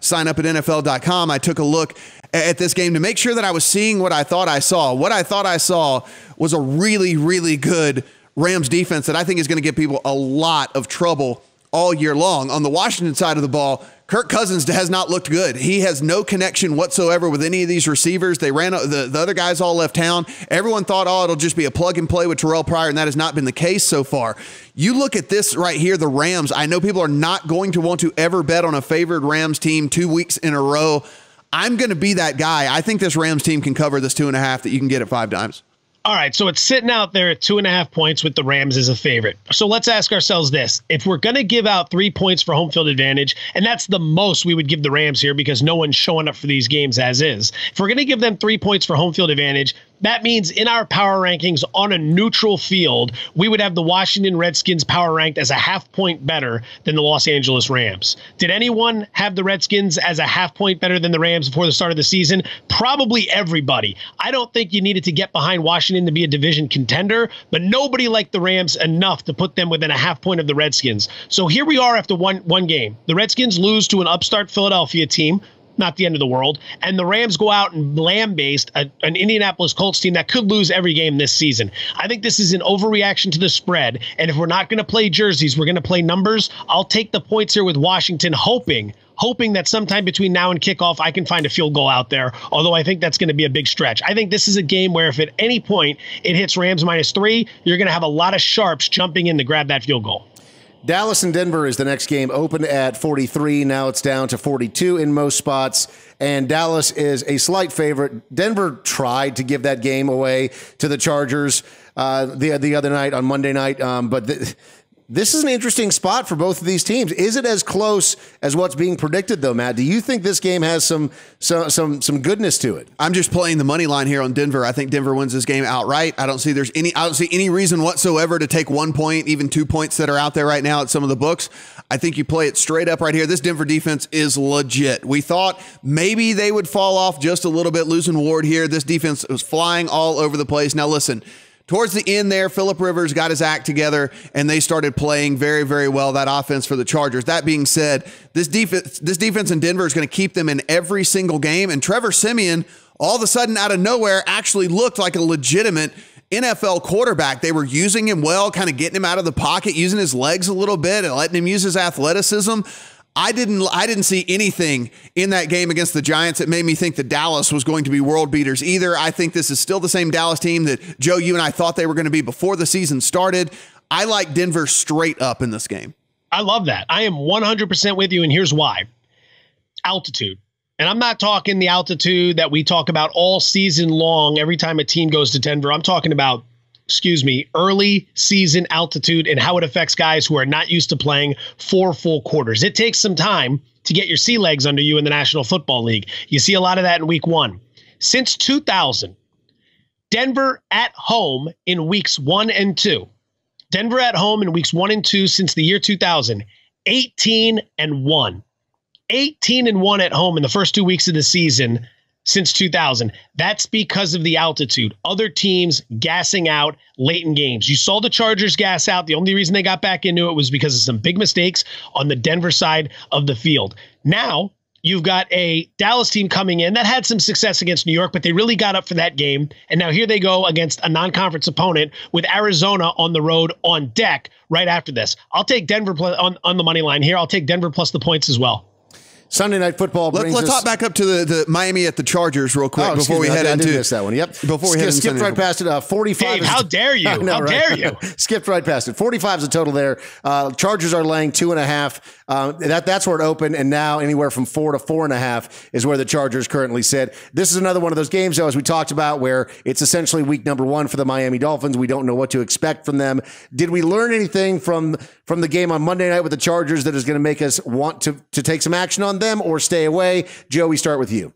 S2: sign up at NFL.com. I took a look at this game to make sure that I was seeing what I thought I saw. What I thought I saw was a really, really good Rams defense that I think is going to give people a lot of trouble all year long. On the Washington side of the ball, Kirk Cousins has not looked good. He has no connection whatsoever with any of these receivers. They ran the other guys all left town. Everyone thought, it'll just be a plug and play with Terrell Pryor, and that has not been the case so far. You look at this right here, the Rams. I know people are not going to want to ever bet on a favored Rams team 2 weeks in a row. I'm going to be that guy. I think this Rams team can cover this 2.5 that you can get at 5 times.
S3: All right, so it's sitting out there at 2.5 points with the Rams as a favorite. So let's ask ourselves this. If we're going to give out 3 points for home field advantage, and that's the most we would give the Rams here because no one's showing up for these games as is. If we're going to give them 3 points for home field advantage, that means in our power rankings on a neutral field, we would have the Washington Redskins power ranked as a 0.5 point better than the Los Angeles Rams. Did anyone have the Redskins as a 0.5 point better than the Rams before the start of the season? Probably everybody. I don't think you needed to get behind Washington to be a division contender, but nobody liked the Rams enough to put them within a 0.5 point of the Redskins. So here we are after one game. The Redskins lose to an upstart Philadelphia team. Not the end of the world. And the Rams go out and lambaste an Indianapolis Colts team that could lose every game this season. I think this is an overreaction to the spread. And if we're not going to play jerseys, we're going to play numbers. I'll take the points here with Washington, hoping that sometime between now and kickoff, I can find a field goal out there, although I think that's going to be a big stretch. I think this is a game where if at any point it hits Rams -3, you're going to have a lot of sharps jumping in to grab that field goal.
S1: Dallas and Denver is the next game. Opened at 43. Now it's down to 42 in most spots. And Dallas is a slight favorite. Denver tried to give that game away to the Chargers the other night on Monday night. But this is an interesting spot for both of these teams. Is it as close as what's being predicted, though, Matt? Do you think this game has some goodness to it?
S2: I'm just playing the money line here on Denver. I think Denver wins this game outright. I don't see any reason whatsoever to take 1 point, even 2 points that are out there right now at some of the books. I think you play it straight up right here. This Denver defense is legit. We thought maybe they would fall off just a little bit, losing Ward here. This defense was flying all over the place. Now, listen. Towards the end there, Phillip Rivers got his act together, and they started playing very, very well, that offense for the Chargers. That being said, this defense in Denver is going to keep them in every single game, and Trevor Siemian, all of a sudden out of nowhere, actually looked like a legitimate NFL quarterback. They were using him well, kind of getting him out of the pocket, using his legs a little bit, and letting him use his athleticism. I didn't see anything in that game against the Giants that made me think that Dallas was going to be world beaters either. I think this is still the same Dallas team that, Joe, you and I thought they were going to be before the season started. I like Denver straight up in this game.
S3: I love that. I am 100% with you, and here's why. Altitude. And I'm not talking the altitude that we talk about all season long every time a team goes to Denver. I'm talking about early season altitude and how it affects guys who are not used to playing 4 full quarters. It takes some time to get your sea legs under you in the National Football League. You see a lot of that in week 1. Since 2000, Denver at home in weeks 1 and 2. Denver at home in weeks 1 and 2 since the year 2000, 18-1. 18-1 at home in the first 2 weeks of the season since 2000. That's because of the altitude. Other teams gassing out late in games. You saw the Chargers gas out. The only reason they got back into it was because of some big mistakes on the Denver side of the field. Now, you've got a Dallas team coming in that had some success against New York, but they really got up for that game. And now here they go against a non-conference opponent with Arizona on the road on deck right after this. I'll take Denver on the money line here. I'll take Denver plus the points as well.
S1: Sunday Night Football brings
S2: Let's
S1: us...
S2: hop back up to the Miami at the Chargers real quick before we head into...
S1: I did miss that one, yep.
S2: Before we head into...
S1: Skipped right past it, 45...
S3: Dave, how dare you?
S1: Know,
S3: how dare you?
S1: Skipped right past it. 45 is the total there. Chargers are laying 2.5. That's where it opened, and now anywhere from 4 to 4.5 is where the Chargers currently sit. This is another one of those games, though, as we talked about, where it's essentially week number 1 for the Miami Dolphins. We don't know what to expect from them. Did we learn anything from the game on Monday night with the Chargers that is going to make us want to take some action on them or stay away? Joe, we start with you.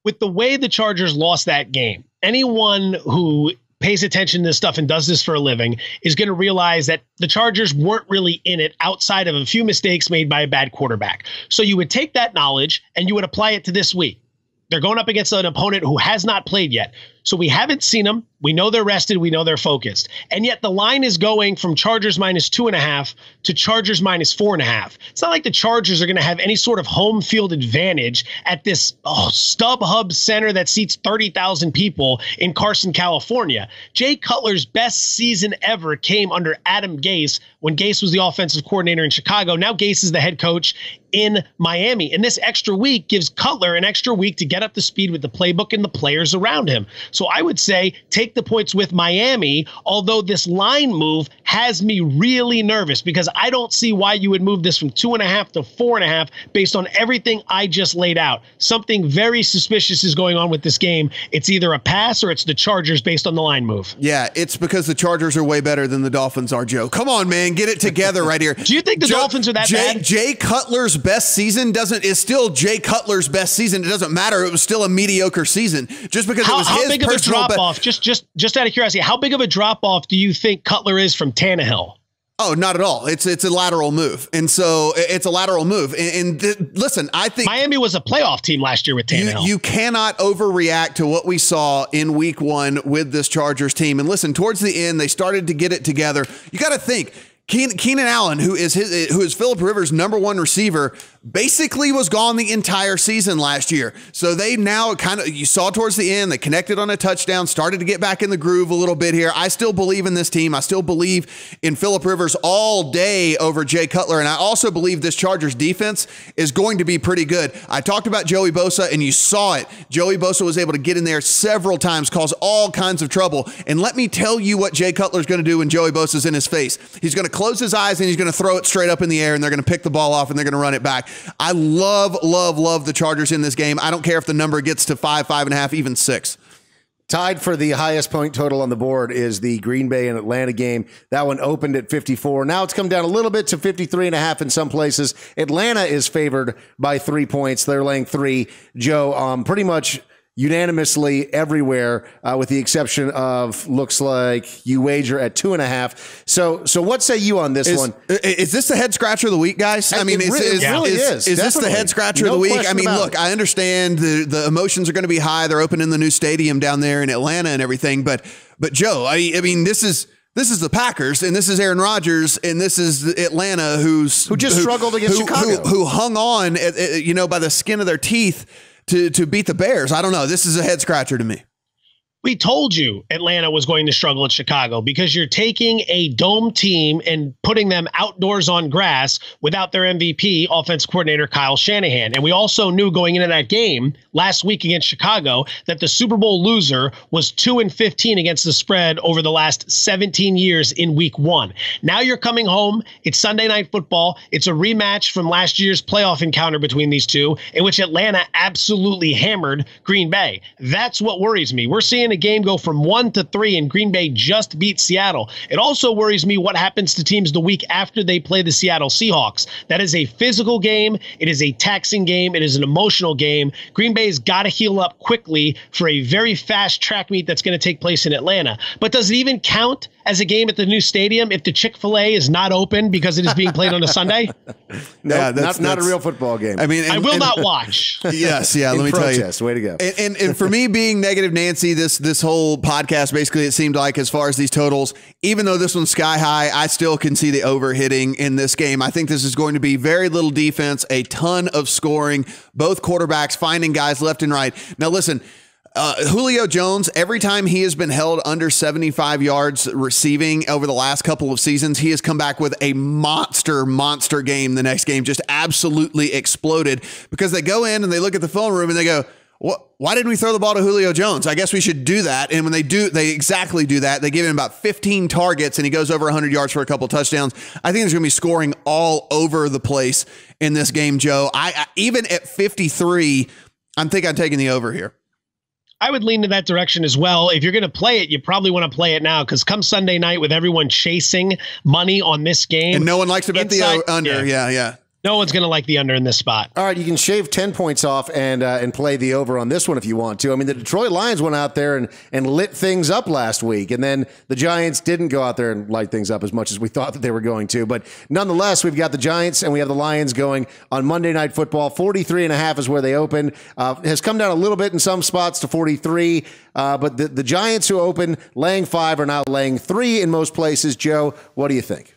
S3: With the way the Chargers lost that game, anyone who pays attention to this stuff and does this for a living is going to realize that the Chargers weren't really in it outside of a few mistakes made by a bad quarterback. So you would take that knowledge and you would apply it to this week. They're going up against an opponent who has not played yet. So we haven't seen them. We know they're rested. We know they're focused. And yet the line is going from Chargers minus 2.5 to Chargers minus 4.5. It's not like the Chargers are going to have any sort of home field advantage at this StubHub center that seats 30,000 people in Carson, California. Jay Cutler's best season ever came under Adam Gase when Gase was the offensive coordinator in Chicago. Now Gase is the head coach in Miami. And this extra week gives Cutler an extra week to get up to speed with the playbook and the players around him. So I would say take the points with Miami, although this line move has me really nervous because I don't see why you would move this from 2.5 to 4.5 based on everything I just laid out. Something very suspicious is going on with this game. It's either a pass or it's the Chargers based on the line move.
S2: Yeah, it's because the Chargers are way better than the Dolphins are, Joe. Come on, man, get it together right here.
S3: Do you think the Dolphins are that bad?
S2: Jay Cutler's best season is still Jay Cutler's best season. It doesn't matter. It was still a mediocre season just because it was his
S3: big of a drop off. Just out of curiosity, how big of a drop off do you think Cutler is from Tannehill?
S2: Oh, not at all. It's a lateral move. And so it's a lateral move. Listen, I think
S3: Miami was a playoff team last year with Tannehill.
S2: You cannot overreact to what we saw in week 1 with this Chargers team. And listen, towards the end, they started to get it together. You got to think Keenan Allen, who is Phillip Rivers' number 1 receiver, basically was gone the entire season last year. So they now you saw towards the end, they connected on a touchdown, started to get back in the groove a little bit here. I still believe in this team. I still believe in Phillip Rivers all day over Jay Cutler. And I also believe this Chargers defense is going to be pretty good. I talked about Joey Bosa and you saw it. Joey Bosa was able to get in there several times, cause all kinds of trouble. And let me tell you what Jay Cutler's going to do when Joey Bosa's in his face. He's going to close his eyes and he's going to throw it straight up in the air and they're going to pick the ball off and they're going to run it back. I love the Chargers in this game. I don't care if the number gets to 5, 5.5, even 6.
S1: Tied for the highest point total on the board is the Green Bay and Atlanta game. That one opened at 54. Now it's come down a little bit to 53.5 in some places. Atlanta is favored by 3 points. They're laying 3. Joe, pretty much unanimously everywhere, with the exception of, looks like you wager at 2.5. So what say you on this one?
S2: Is this the head scratcher of the week, guys? I mean,
S1: is
S2: this the head scratcher of the week? I mean, look, I understand the emotions are going to be high. They're opening the new stadium down there in Atlanta and everything, but Joe, I mean, this is the Packers, and this is Aaron Rodgers, and this is Atlanta, who just
S1: struggled against Chicago,
S2: who hung on, by the skin of their teeth to beat the Bears. I don't know. This is a head scratcher to me.
S3: We told you Atlanta was going to struggle at Chicago because you're taking a dome team and putting them outdoors on grass without their MVP, offensive coordinator Kyle Shanahan. And we also knew going into that game last week against Chicago that the Super Bowl loser was 2-15 against the spread over the last 17 years in week 1. Now you're coming home. It's Sunday Night Football. It's a rematch from last year's playoff encounter between these two, in which Atlanta absolutely hammered Green Bay. That's what worries me. We're seeing a game go from 1-3 and Green Bay just beat Seattle. It also worries me what happens to teams the week after they play the Seattle Seahawks. That is a physical game. It is a taxing game. It is an emotional game. Green Bay's got to heal up quickly for a very fast track meet that's going to take place in Atlanta. But does it even count as a game at the new stadium if the Chick-fil-A is not open because it is being played on a Sunday?
S1: No, yeah, that's not a real football game.
S2: I mean,
S3: I will not watch.
S2: Yes, yeah. Let me tell you.
S1: Way to go.
S2: And for me, being negative Nancy, this whole podcast, basically, it seemed like, as far as these totals, even though this one's sky high, I still can see the overhitting in this game. I think this is going to be very little defense, a ton of scoring, both quarterbacks finding guys left and right. Now, listen. Julio Jones, every time he has been held under 75 yards receiving over the last couple of seasons, he has come back with a monster game the next game, just absolutely exploded, because they go in and they look at the film room and they go, why didn't we throw the ball to Julio Jones? I guess we should do that. And when they do, they exactly do that. They give him about 15 targets and he goes over 100 yards for a couple touchdowns. I think there's going to be scoring all over the place in this game, Joe. I even at 53, I'm taking the over here.
S3: I would lean to that direction as well. If you're going to play it, you probably want to play it now, because come Sunday night with everyone chasing money on this game.
S2: And no one likes to bet the under. Yeah.
S3: No one's going to like the under in this spot.
S1: All right, you can shave 10 points off and play the over on this one if you want to. I mean, the Detroit Lions went out there and lit things up last week, and then the Giants didn't go out there and light things up as much as we thought that they were going to. But nonetheless, we've got the Giants and we have the Lions going on Monday Night Football. 43.5 is where they open. Has come down a little bit in some spots to 43, but the Giants, who open laying 5, are now laying 3 in most places. Joe, what do you think?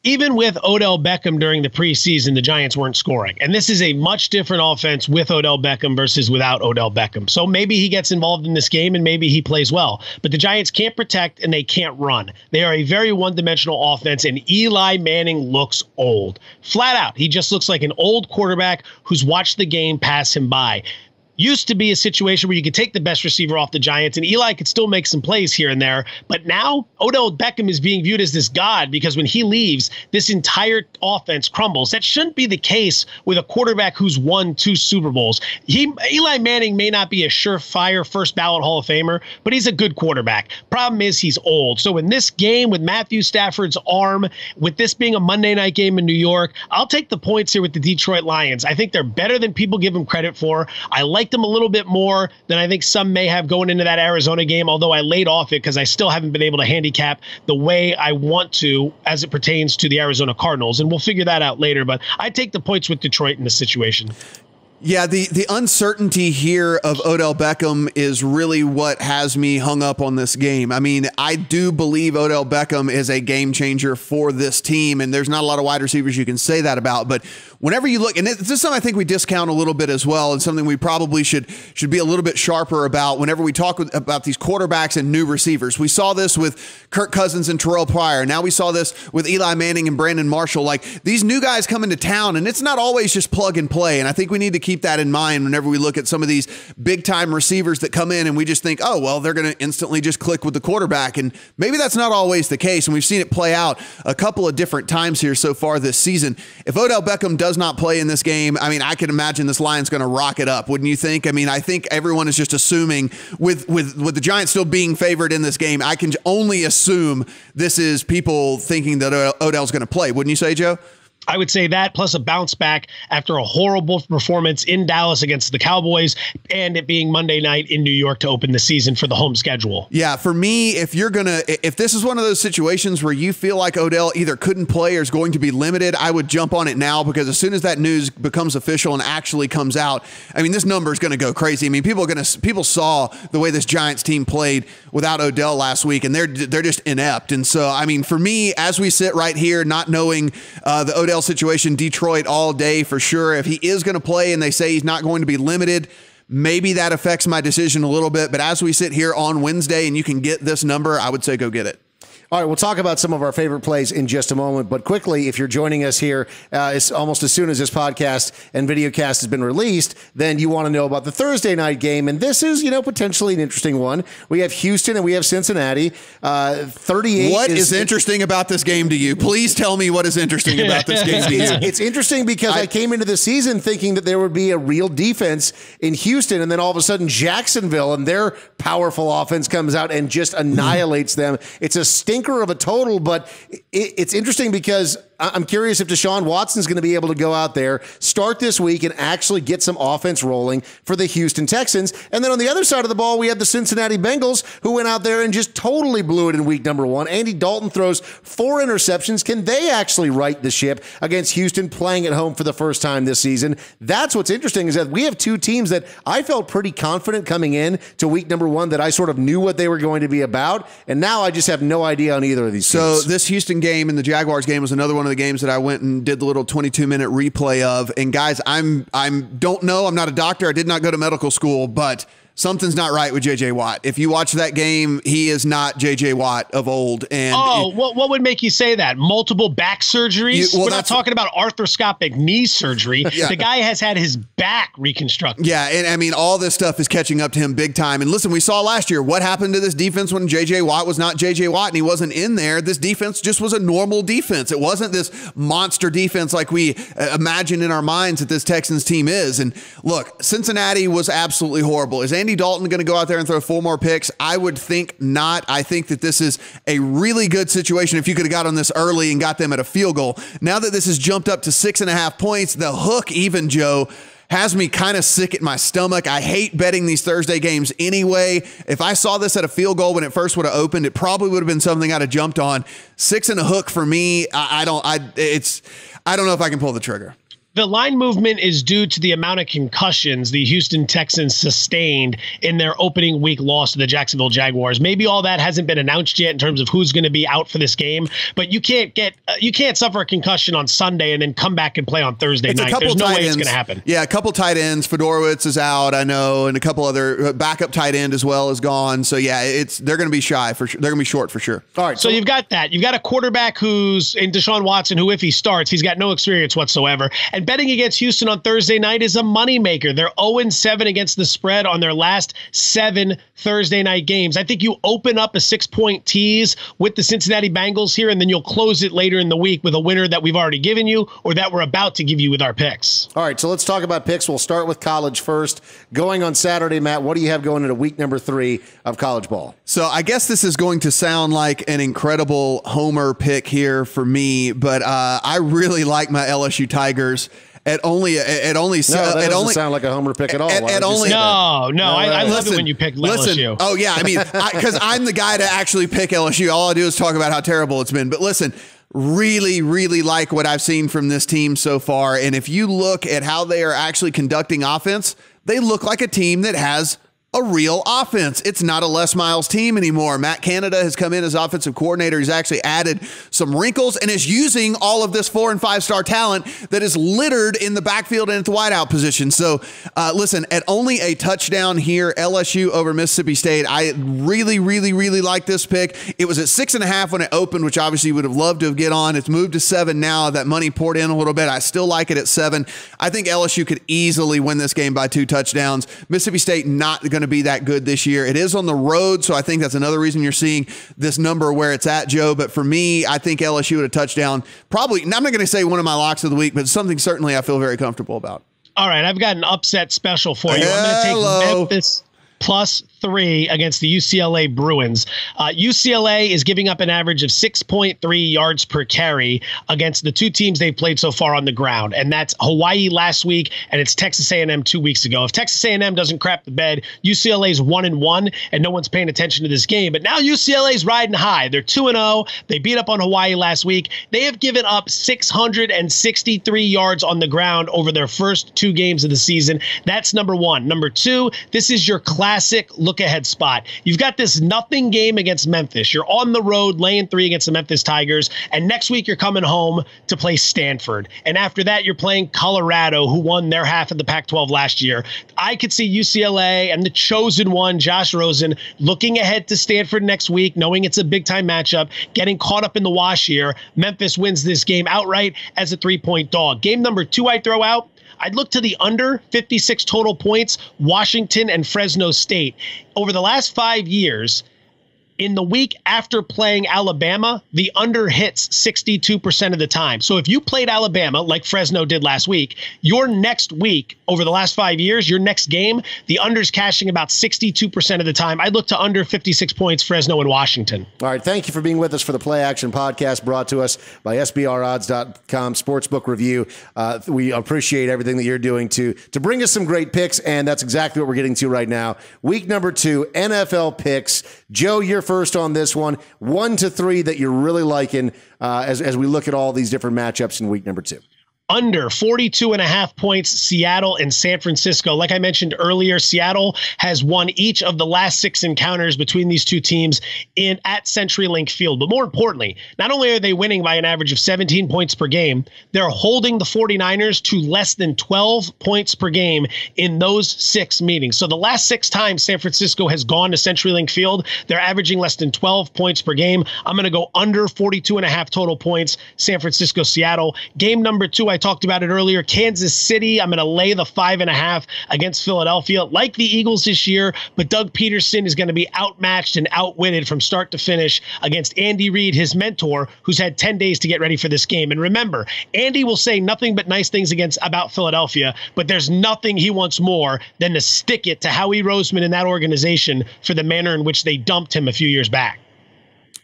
S3: Even with Odell Beckham during the preseason, the Giants weren't scoring. And this is a much different offense with Odell Beckham versus without Odell Beckham. So maybe he gets involved in this game and maybe he plays well. But the Giants can't protect and they can't run. They are a very one-dimensional offense, and Eli Manning looks old. Flat out, he just looks like an old quarterback who's watched the game pass him by. Used to be a situation where you could take the best receiver off the Giants and Eli could still make some plays here and there. But now Odell Beckham is being viewed as this god, because when he leaves, this entire offense crumbles. That shouldn't be the case with a quarterback who's won 2 Super Bowls. Eli Manning may not be a surefire first ballot Hall of Famer, but he's a good quarterback. Problem is he's old. So in this game with Matthew Stafford's arm, with this being a Monday night game in New York, I'll take the points here with the Detroit Lions. I think they're better than people give them credit for. I like them a little bit more than I think some may have going into that Arizona game, although I laid off it because I still haven't been able to handicap the way I want to as it pertains to the Arizona Cardinals, and we'll figure that out later. But I take the points with Detroit in this situation.
S2: Yeah, the uncertainty here of Odell Beckham is really what has me hung up on this game. I mean, I do believe Odell Beckham is a game changer for this team, and there's not a lot of wide receivers you can say that about. But whenever you look, and this is something I think we discount a little bit as well, and something we probably should be a little bit sharper about whenever we talk about these quarterbacks and new receivers. We saw this with Kirk Cousins and Terrell Pryor. Now we saw this with Eli Manning and Brandon Marshall. Like, these new guys come into town, and it's not always just plug and play, and I think we need to keep that in mind whenever we look at some of these big time receivers that come in and we just think, oh, well, they're going to instantly just click with the quarterback. And maybe that's not always the case. And we've seen it play out a couple of different times here so far this season. If Odell Beckham does not play in this game, I mean, I can imagine this line's going to rock it up. Wouldn't you think? I mean, I think everyone is just assuming with the Giants still being favored in this game, I can only assume this is people thinking that Odell's going to play. Wouldn't you say, Joe?
S3: I would say that plus a bounce back after a horrible performance in Dallas against the Cowboys and it being Monday night in New York to open the season for the home schedule.
S2: Yeah, for me, if this is one of those situations where you feel like Odell either couldn't play or is going to be limited, I would jump on it now, because as soon as that news becomes official and actually comes out, I mean, this number is going to go crazy. I mean, people saw the way this Giants team played without Odell last week, and they're just inept. And so, I mean, for me, as we sit right here, not knowing the Odell situation, Detroit all day for sure. If he is going to play and they say he's not going to be limited, maybe that affects my decision a little bit. But as we sit here on Wednesday and you can get this number, I would say go get it.
S1: All right, we'll talk about some of our favorite plays in just a moment. But quickly, if you're joining us here, it's almost as soon as this podcast and videocast has been released, then you want to know about the Thursday night game. And this is, potentially an interesting one. We have Houston and we have Cincinnati. 38.
S2: What is interesting about this game to you? Please tell me what is interesting about this game to you.
S1: It's interesting because I came into the season thinking that there would be a real defense in Houston, and then all of a sudden Jacksonville and their powerful offense comes out and just annihilates them. It's a stinker of a total, but it's interesting because I'm curious if Deshaun Watson's going to be able to go out there, start this week, and actually get some offense rolling for the Houston Texans. And then on the other side of the ball, we have the Cincinnati Bengals, who went out there and just totally blew it in week number 1. Andy Dalton throws 4 interceptions. Can they actually right the ship against Houston playing at home for the first time this season? That's what's interesting, is that we have two teams that I felt pretty confident coming in to week number 1, that I sort of knew what they were going to be about. And now I just have no idea on either of these teams.
S2: So this Houston game and the Jaguars game was another one of the games that I went and did the little 22-minute replay of. And guys, I don't know. I'm not a doctor. I did not go to medical school, but something's not right with J.J. Watt. If you watch that game, he is not J.J. Watt of old. And
S3: what would make you say that? Multiple back surgeries? We're not talking about arthroscopic knee surgery. Yeah. The guy has had his back reconstructed.
S2: Yeah, and I mean, all this stuff is catching up to him big time. And listen, we saw last year what happened to this defense when J.J. Watt was not J.J. Watt and he wasn't in there. This defense just was a normal defense. It wasn't this monster defense like we imagine in our minds that this Texans team is. And look, Cincinnati was absolutely horrible. Is Andy Dalton going to go out there and throw 4 more picks? I would think not. I think that this is a really good situation if you could have got on this early and got them at a field goal. Now that this has jumped up to 6.5 points, the hook even, Joe, has me kind of sick at my stomach. I hate betting these Thursday games anyway. If I saw this at a field goal when it first would have opened, it probably would have been something I'd have jumped on. 6 and a hook for me, I don't know if I can pull the trigger.
S3: The line movement is due to the amount of concussions the Houston Texans sustained in their opening week loss to the Jacksonville Jaguars. Maybe all that hasn't been announced yet in terms of who's going to be out for this game, but you can't suffer a concussion on Sunday and then come back and play on Thursday night. There's no way it's going to happen.
S2: Yeah, a couple tight ends. Fedorowicz is out, I know, and a couple other backup tight end as well is gone. So yeah, they're going to be shy for sure. They're going to be short for sure.
S3: All right, so you've got that. You've got a quarterback who's in Deshaun Watson, who if he starts, he's got no experience whatsoever. And betting against Houston on Thursday night is a moneymaker. They're 0-7 against the spread on their last 7 Thursday night games. I think you open up a 6-point tease with the Cincinnati Bengals here, and then you'll close it later in the week with a winner that we've already given you or that we're about to give you with our picks.
S1: All right, so let's talk about picks. We'll start with college first. Going on Saturday, Matt, what do you have going into week number 3 of college ball?
S2: So I guess this is going to sound like an incredible homer pick here for me, but I really like my LSU Tigers. It doesn't
S1: sound like a homer pick at all.
S3: I love it when you pick LSU.
S2: Oh yeah, I mean, because I'm the guy to actually pick LSU. All I do is talk about how terrible it's been. But listen, really, really like what I've seen from this team so far. And if you look at how they are actually conducting offense, they look like a team that has a real offense. It's not a Les Miles team anymore. Matt Canada has come in as offensive coordinator. He's actually added some wrinkles and is using all of this 4- and 5-star talent that is littered in the backfield and at the wideout position. So listen, at only a touchdown here, LSU over Mississippi State, I really, really, really like this pick. It was at 6.5 when it opened, which obviously would have loved to get on. It's moved to 7 now. That money poured in a little bit. I still like it at 7. I think LSU could easily win this game by 2 touchdowns. Mississippi State not going to be that good this year. It is on the road, so I think that's another reason you're seeing this number where it's at, Joe. But for me, I think LSU at a touchdown, probably, I'm not going to say one of my locks of the week, but something certainly I feel very comfortable about.
S3: All right, I've got an upset special for you. I'm going to take Memphis +3 against the UCLA Bruins. UCLA is giving up an average of 6.3 yards per carry against the 2 teams they've played so far on the ground, and that's Hawaii last week, and it's Texas A&M 2 weeks ago. If Texas A&M doesn't crap the bed, UCLA's 1-1, and no one's paying attention to this game. But now UCLA's riding high. They're 2-0. They beat up on Hawaii last week. They have given up 663 yards on the ground over their first 2 games of the season. That's number 1. Number 2, this is your classic look-ahead spot. You've got this nothing game against Memphis. You're on the road laying 3 against the Memphis Tigers, and next week you're coming home to play Stanford. And after that, you're playing Colorado, who won their half of the Pac-12 last year. I could see UCLA and the chosen one, Josh Rosen, looking ahead to Stanford next week, knowing it's a big-time matchup, getting caught up in the wash here. Memphis wins this game outright as a 3-point dog. Game number 2 I throw out, I'd look to the under 56 total points, Washington and Fresno State. Over the last 5 years, in the week after playing Alabama, the under hits 62% of the time. So if you played Alabama like Fresno did last week, your next week over the last 5 years, your next game, the under's cashing about 62% of the time. I'd look to under 56 points, Fresno and Washington.
S1: All right. Thank you for being with us for the Play Action Podcast brought to us by SBRodds.com Sportsbook Review. We appreciate everything that you're doing to bring us some great picks, and that's exactly what we're getting to right now. Week number 2, NFL picks. Joe, you're first on this one. 1 to 3 that you're really liking as we look at all these different matchups in week number 2.
S3: Under 42.5 points, Seattle and San Francisco. Like I mentioned earlier, Seattle has won each of the last 6 encounters between these 2 teams at CenturyLink Field. But more importantly, not only are they winning by an average of 17 points per game, they're holding the 49ers to less than 12 points per game in those 6 meetings. So the last 6 times San Francisco has gone to CenturyLink Field, they're averaging less than 12 points per game. I'm going to go under 42.5 total points, San Francisco, Seattle. Game number 2, I talked about it earlier. Kansas City, I'm going to lay the 5.5 against Philadelphia. Like the Eagles this year, but Doug Peterson is going to be outmatched and outwitted from start to finish against Andy Reid, his mentor, who's had 10 days to get ready for this game. And remember, Andy will say nothing but nice things about Philadelphia, but there's nothing he wants more than to stick it to Howie Roseman and that organization for the manner in which they dumped him a few years back.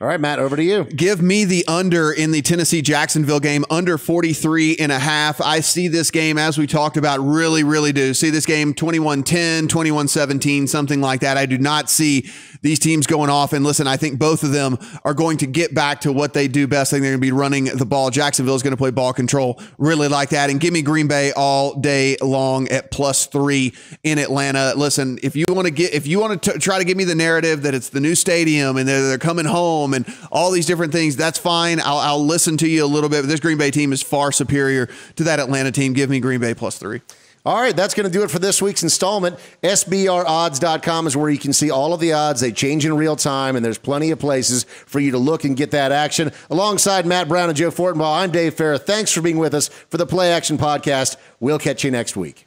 S1: All right, Matt, over to you.
S2: Give me the under in the Tennessee-Jacksonville game, under 43.5. I see this game, as we talked about, really, really do. See this game 21-10, 21-17, something like that. I do not see these teams going off. And listen, I think both of them are going to get back to what they do best. I think they're going to be running the ball. Jacksonville is going to play ball control. Really like that. And give me Green Bay all day long at +3 in Atlanta. Listen, if you want to try to give me the narrative that it's the new stadium and they're coming home and all these different things, that's fine. I'll listen to you a little bit, but this Green Bay team is far superior to that Atlanta team. Give me Green Bay +3.
S1: All right, that's going to do it for this week's installment. SBRodds.com is where you can see all of the odds. They change in real time, and there's plenty of places for you to look and get that action. Alongside Matt Brown and Joe Fortenbaugh, I'm Dave Farra. Thanks for being with us for the Play Action Podcast. We'll catch you next week.